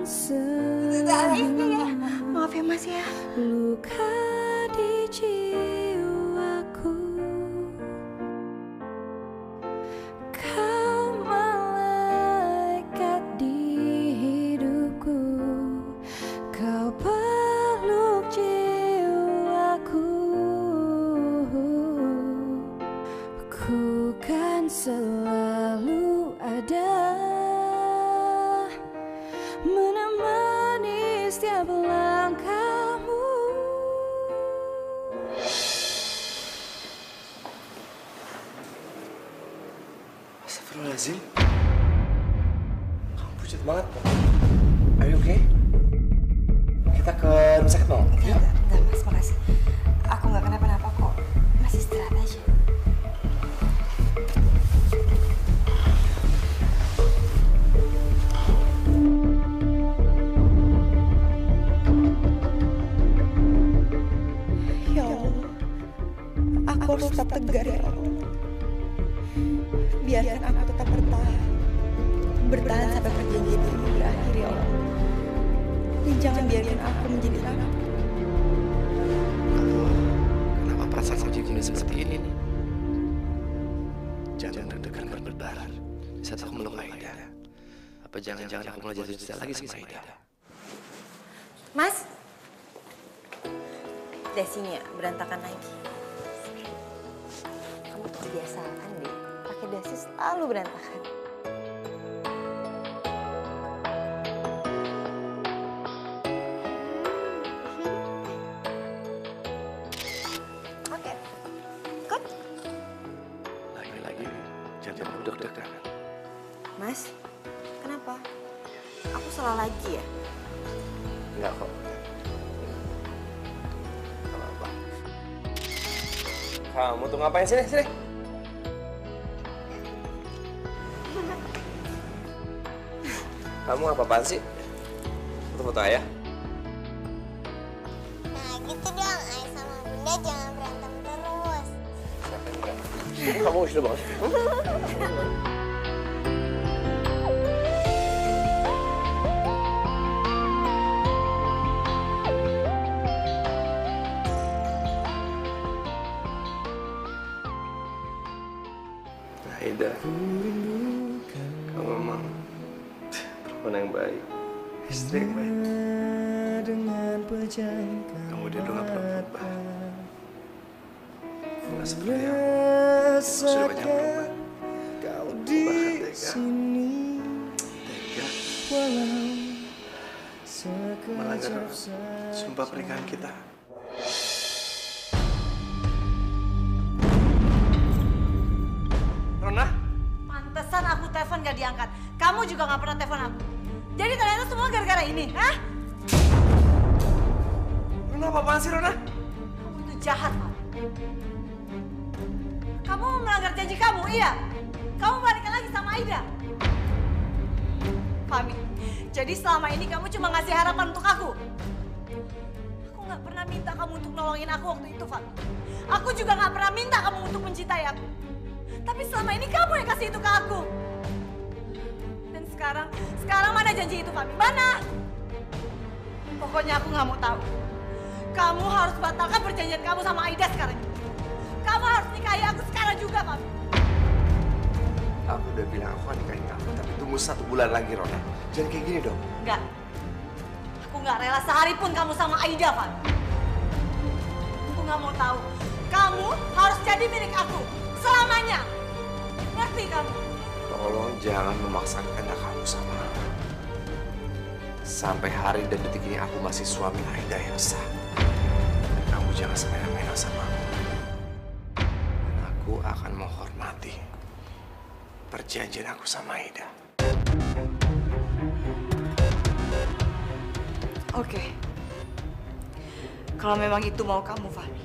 Iya. Maaf ya Mas ya. luka di jiwaku. Kau malaikat di hidupku. Kau peluk jiwaku. Ku kan selalu ada menemani setiap langkahmu. Astagfirullahaladzim. Kamu pucat banget. Are you okay? Kita ke rumah sakit mau? Yuk. Enggak Mas, makasih. Aku nggak kenapa-napa kok. Masih istirahat aja. Ya Allah, aku harus tetap tegar ya Allah. Biarkan aku tetap bertahan sampai perjanjian ini berakhir ya Allah. Dan jangan biarkan aku menjadi rapuh. Kenapa perasaan aku jadi seperti ini nih? Jangan deg-degan berdebar saat aku meluk Aida. Apa jangan-jangan aku malah jatuh cinta lagi sama Aida? Mas, dasinya berantakan lagi. Kamu tuh kebiasaan deh, pakai dasi selalu berantakan. Oke, ikut. Lagi-lagi jangan deg-degan. Mas, kenapa? Aku salah lagi ya? Enggak kok. Apa-apa. Kamu tuh ngapain sini? Sini. Kamu apa-apaan sih? Foto-foto ayah? Nah gitu dong ayah sama bunda jangan berantem terus. Kamu sudah banget. Aida, kamu memang perempuan yang baik, istri yang baik. Kamu udah nggak pernah berubah. Nggak seperti aku. Aku sudah banyak berubah. Bahkan tega. Melanggar sumpah pernikahan kita. Rona? Pantesan aku telepon gak diangkat. Kamu juga gak pernah telepon aku. Jadi ternyata semua gara-gara ini, hah? Rona apa-apaan sih, Rona? Kamu itu jahat, Mam. Kamu melanggar janji kamu, iya? Kamu balikan lagi sama Aida. Fami, jadi selama ini kamu cuma ngasih harapan untuk aku. Aku gak pernah minta kamu untuk nolongin aku waktu itu, Fami. Aku juga gak pernah minta kamu untuk mencintai aku. Tapi selama ini kamu yang kasih itu ke aku. Dan sekarang mana janji itu, Fami? Mana? Pokoknya aku gak mau tahu. Kamu harus batalkan perjanjian kamu sama Aida sekarang. Kamu harus nikahi aku sekarang juga, Fami. Aku udah bilang aku akan nikahin kamu, tapi tunggu 1 bulan lagi, Rona. Jangan kayak gini dong. Enggak. Aku nggak rela sehari pun kamu sama Aida, Van. Aku nggak mau tahu. Kamu harus jadi milik aku selamanya. Ngerti kamu? Tolong jangan memaksakan kehendak kamu sama aku. Sampai hari dan detik ini aku masih suami Aida yang sah. Dan kamu jangan semena-mena sama aku. Dan aku akan menghormati perjanjian aku sama Aida. Oke. Kalau memang itu mau kamu, Fahmi.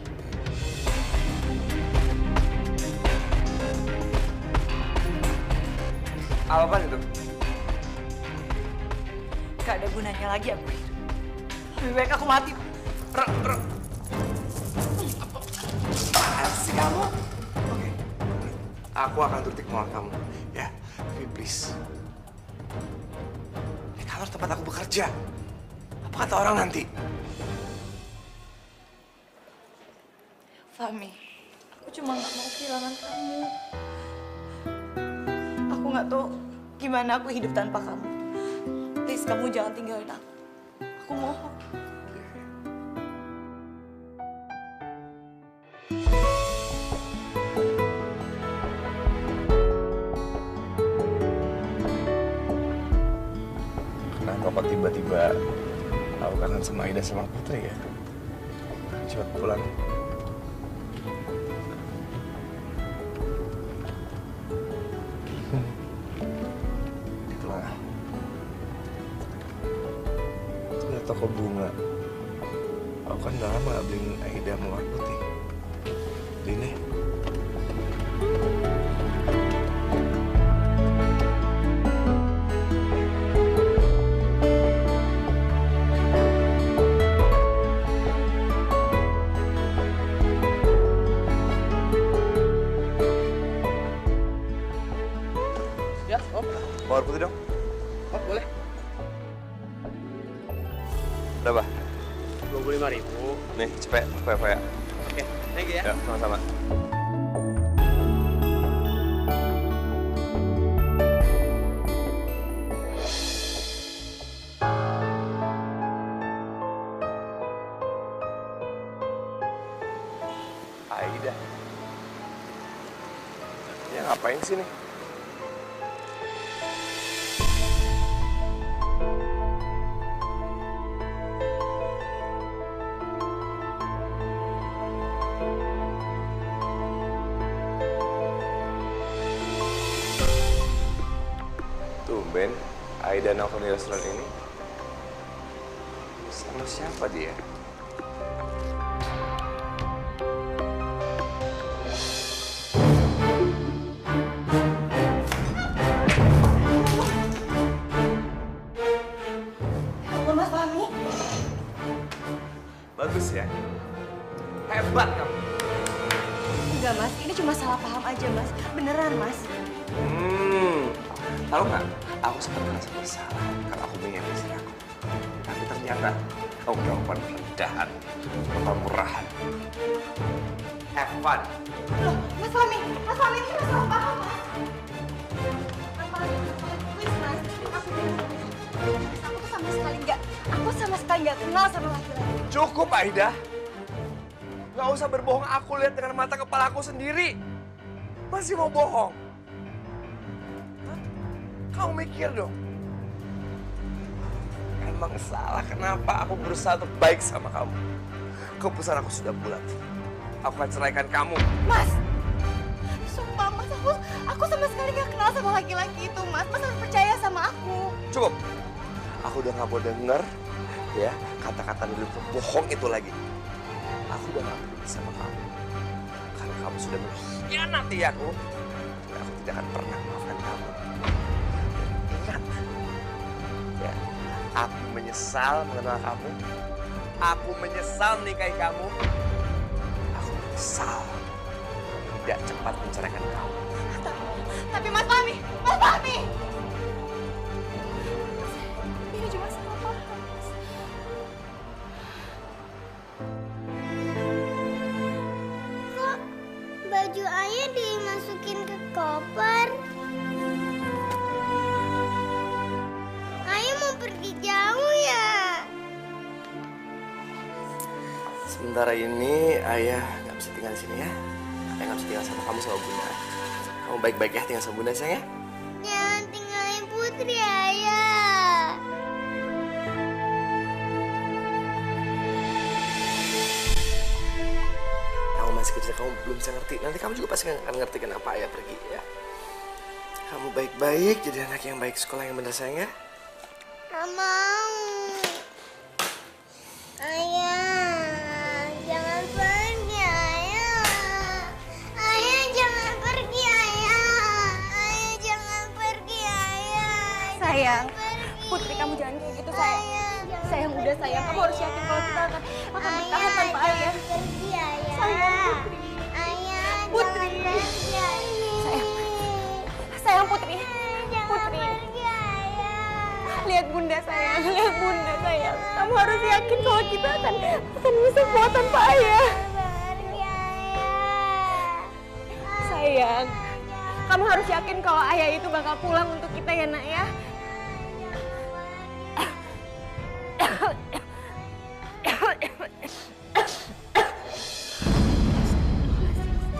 Apaan itu? Gak ada gunanya lagi aku hidup. Lebih baik aku mati. Apaan sih kamu? Oke. Aku akan turuti kemauan kamu. Ya, tapi please. Ini kantor tempat aku bekerja. Apa kata orang nanti? Fahmi, aku cuma gak mau kehilangan kamu. Aku gak tahu gimana aku hidup tanpa kamu. Please, kamu jangan tinggalin aku. Aku mohon. Kenapa kok tiba-tiba aku kangen sama Aida sama Putri ya? Cepat pulang. Itulah. Itu ada toko bunga. Aku kan udah lama gak beliin Aida mawar putih. Beliin deh. Mawar putih dong. Oh, boleh. Berapa? 25.000. Nih, cepet. Foya-foya. Oke, thank you ya. Ya, sama-sama. Aida. Ya ngapain sih nih? Tumben, Aida nongkrong di restoran ini. Sama siapa dia? Halo, Mas Fahmi. Bagus ya? Hebat kamu. Enggak, Mas. Ini cuma salah paham aja, Mas. Beneran, Mas. Tahu nggak? Aku sempat merasa bersalah kalau aku menyayangi istri aku. Tapi ternyata kau melakukan rendahan, kemurahan. Have fun. Loh, Mas Fahmi, ini cuma salah paham, Mas. Mas Fahmi, please, Mas. Aku tuh sama sekali nggak kenal sama laki-laki. Cukup, Aida. Nggak usah berbohong, aku lihat dengan mata kepala aku sendiri. Masih mau bohong? Hah? Kamu mikir dong. Emang salah kenapa aku berusaha untuk baik sama kamu? Keputusan aku sudah bulat. Aku akan ceraikan kamu. Mas, sumpah Mas, aku sama sekali nggak kenal sama laki-laki itu, Mas. Mas harus percaya sama aku. Cukup. Aku udah nggak mau denger ya kata-kata dulu bohong itu lagi. Aku udah gak peduli sama kamu. Karena kamu sudah mengkhianati aku. Dan aku tidak akan pernah maafkan kamu. Ingat. Ya, aku menyesal mengenal kamu. Aku menyesal menikahi kamu. Aku menyesal tidak cepat menceraikan kamu. Tapi Mas Fahmi, ini cuma salah paham, Mas. Kok baju ayah dimasukin ke koper? Ayah mau pergi jauh ya? Sementara ini ayah nggak bisa tinggal di sini ya. Ayah nggak bisa tinggal sama kamu sama Bunda. Kamu baik-baik ya tinggal sama Bunda sayang ya. Jangan tinggalin Putri, Ayah. Kamu masih kecil, kamu belum bisa ngerti. Nanti kamu juga pasti akan ngerti kenapa ayah pergi ya. Kamu baik-baik, jadi anak yang baik, sekolah yang benar sayang ya. Gak mau. Ayah, jangan pergi, Ayah. Ayah, jangan pergi, Ayah. Ayah, jangan pergi, Ayah. Sayang, Pergi. Putri kamu jangan kayak gitu sayang. Ayah, jangan Sayang udah pergi, sayang, kamu harus yakin kalau kita akan bertahan tanpa ayah. Jangan pergi, Ayah. Sayang, Putri. Ayah, Putri. jangan pergi, Ayah. Sayang Putri. Jangan Putri. pergi, Ayah. Lihat Bunda sayang, lihat Bunda sayang. Kamu harus yakin kalau kita akan bisa kuat tanpa ayah. Pergi, Ayah. Sayang, kamu harus yakin kalau ayah itu bakal pulang untuk kita ya nak ya.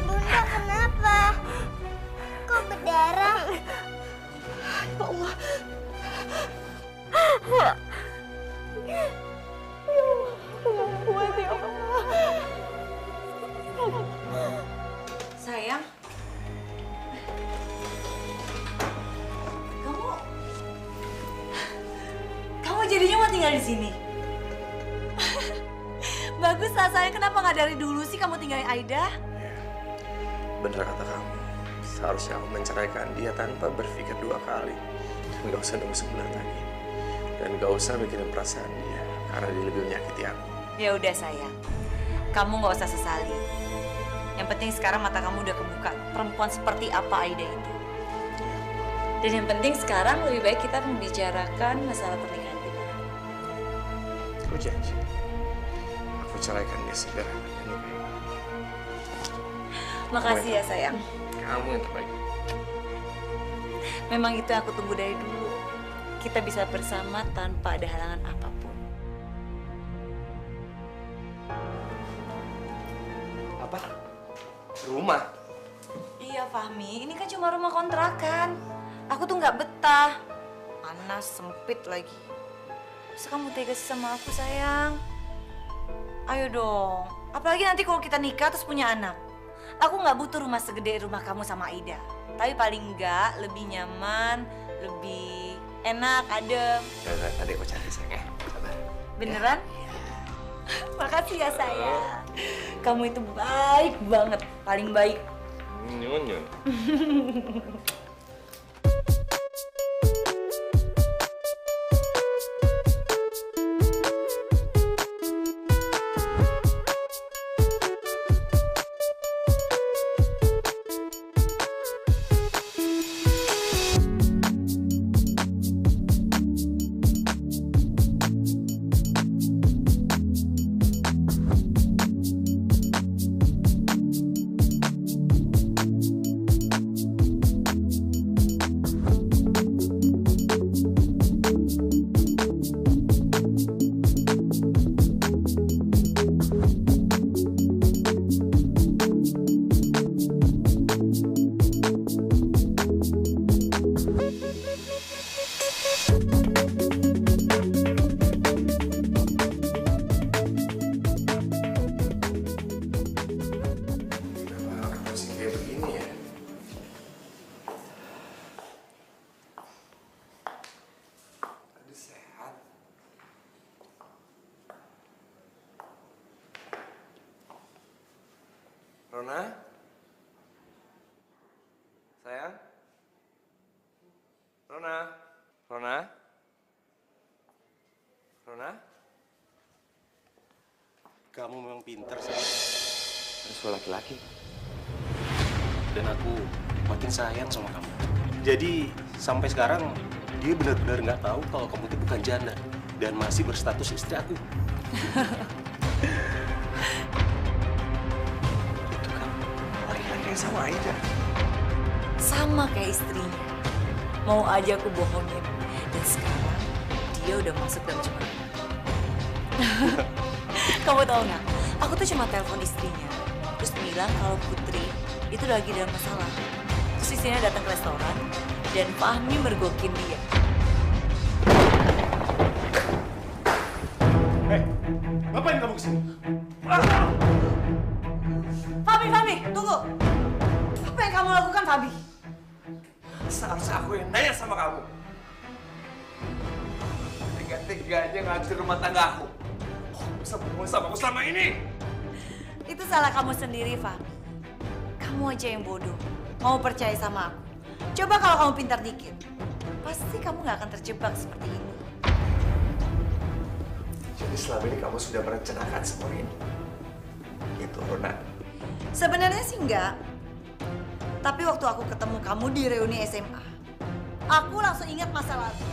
Bunda kenapa? Kok berdarah? Ya Allah. Kuat ya Allah. Sayang, kamu jadinya mau tinggal di sini? Bagus lah sayang, kenapa nggak dari dulu sih kamu tinggalin Aida? Bener kata kamu. Seharusnya aku menceraikan dia tanpa berpikir dua kali. Dan gak usah nunggu sebulan lagi. Dan gak usah mikirin perasaan dia. Karena dia lebih menyakiti aku. Ya udah sayang, kamu nggak usah sesali. Yang penting sekarang mata kamu udah kebuka. Perempuan seperti apa Aida itu. Dan yang penting sekarang lebih baik kita membicarakan masalah pernikahan kita. Aku janji. Aku ceraikan dia segera. Makasih ya sayang. Kamu yang terbaik. Memang itu yang aku tunggu dari dulu. Kita bisa bersama tanpa ada halangan apapun. Apa? Rumah? Iya Fahmi, ini kan cuma rumah kontrakan. Aku tuh nggak betah. Panas, sempit lagi. Masa kamu tega sih sama aku sayang? Ayo dong. Apalagi nanti kalau kita nikah terus punya anak. Aku nggak butuh rumah segede rumah kamu sama Aida. Tapi paling nggak lebih nyaman, lebih enak, adem. Nanti aku cari sayang ya. Sabar. Beneran? Makasih ya sayang. Kamu itu baik banget, paling baik. Nyun. Rona? Sayang? Rona? Rona? Rona? Kamu memang pintar, sih. Ada suara laki-laki. Dan aku makin sayang sama kamu. Jadi sampai sekarang dia benar-benar nggak tahu kalau kamu itu bukan janda dan masih berstatus istri aku. Itu kan laki-laki yang sama Aida. Sama kayak istrinya. Mau aja aku bohongin. Dan sekarang dia udah masuk dalam jebakan. Kamu tahu nggak? Aku tuh cuma telepon istrinya, terus bilang kalau Putri itu lagi dalam masalah. Terus istrinya datang ke restoran dan Fahmi mergokin dia. Ngapain kamu kesini? Fahmi, tunggu. Apa yang kamu lakukan, Fahmi? Seharusnya aku yang nanya sama kamu. Tega-teganya ngancur rumah tangga aku. Kok bisa berhubungan sama aku selama ini? Itu salah kamu sendiri, Fahmi. Kamu aja yang bodoh. Mau percaya sama aku. Coba kalau kamu pintar dikit. Pasti kamu gak akan terjebak seperti ini. Jadi selama ini kamu sudah merencanakan semua ini? Gitu, Rona. Sebenarnya sih enggak. Tapi waktu aku ketemu kamu di reuni SMA, aku langsung ingat masa lalu.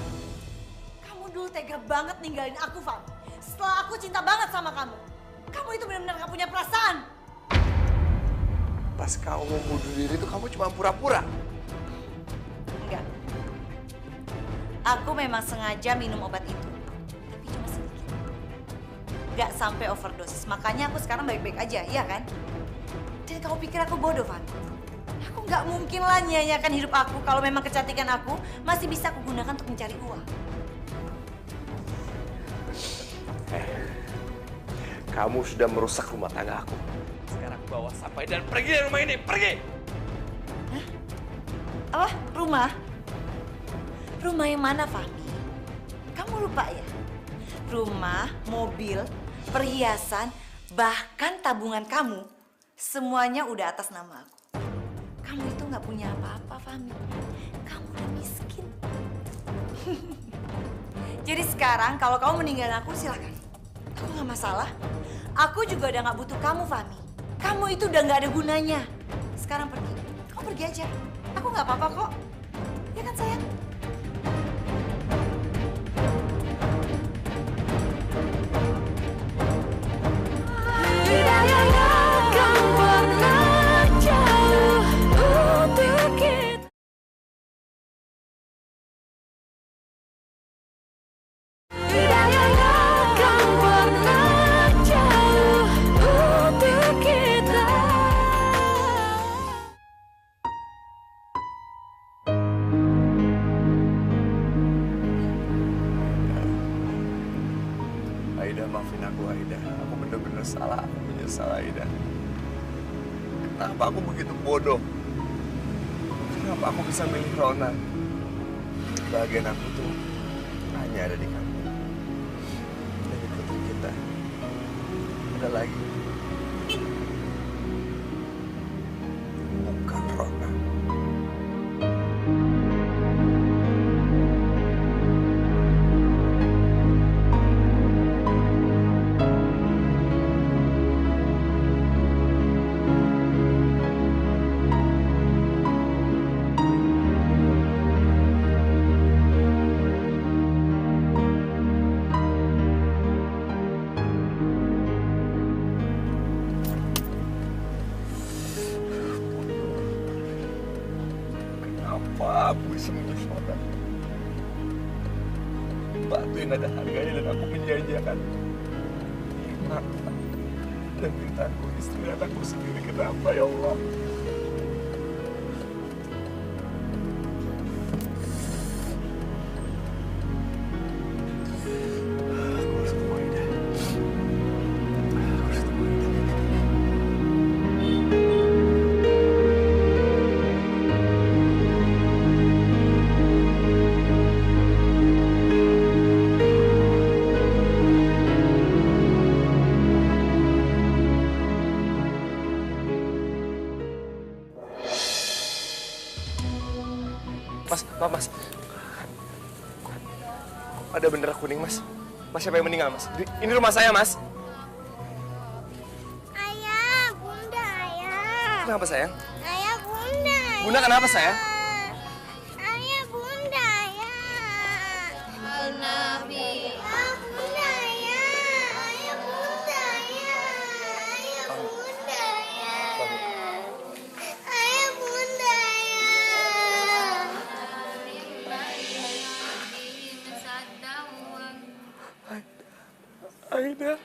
Kamu dulu tega banget ninggalin aku, Fahmi. Setelah aku cinta banget sama kamu. Kamu itu benar-benar gak punya perasaan. Pas kamu mau bunuh diri itu kamu cuma pura-pura. Enggak. Aku memang sengaja minum obat itu. Tapi cuma sedikit. Gak sampai overdosis. Makanya aku sekarang baik-baik aja, iya kan? Dan kamu pikir aku bodoh, Fahmi? Aku nggak mungkin lah nyanyiakan hidup aku kalau memang kecantikan aku masih bisa aku gunakan untuk mencari uang. Kamu sudah merusak rumah tangga aku. Sekarang bawa sampai dan pergi dari rumah ini, pergi! Hah? Apa? Rumah? Rumah yang mana, Fahmi? Kamu lupa ya? Rumah, mobil, perhiasan, bahkan tabungan kamu, semuanya udah atas nama aku. Kamu itu nggak punya apa-apa, Fahmi. Kamu udah miskin. Jadi sekarang kalau kamu meninggalin aku, silakan. Aku nggak masalah. Aku juga udah nggak butuh kamu, Fahmi. Kamu itu udah nggak ada gunanya. Sekarang pergi. Kamu pergi aja. Aku nggak apa-apa kok. Ya kan, sayang? Aida, maafin aku, Aida. Aku bener-bener salah. Aku menyesal, Aida. Kenapa aku begitu bodoh? Kenapa aku bisa milih Rona? Bagian aku tuh hanya ada di kamu. Dan di putri kita. Ada lagi. Bukan Rona. Kenapa aku bisa memilih Rona? Batu yang ada harganya dan aku menjanjikan mata dan mintaku istri dan aku sendiri. Kenapa ya Allah? Aku harus ketemu Aida. Aku harus ketemu Aida. Mas. Ada bendera kuning, Mas. Mas, siapa yang meninggal, Mas? Ini rumah saya, Mas. Ayah, bunda, ayah. Kenapa, sayang? Ayah, bunda. Bunda, kenapa, sayang? Ayah, bunda, ayah. Al-Nabi. Ayah, bunda, ayah. Ayah, bunda, ayah. Ayah, bunda, ayah. Ayah, bunda, ayah. Aida.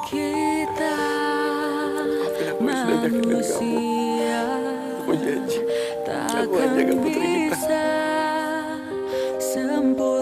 kita manusia Aku janji, aku akan takkan jaga putri kita. bisa sempurna.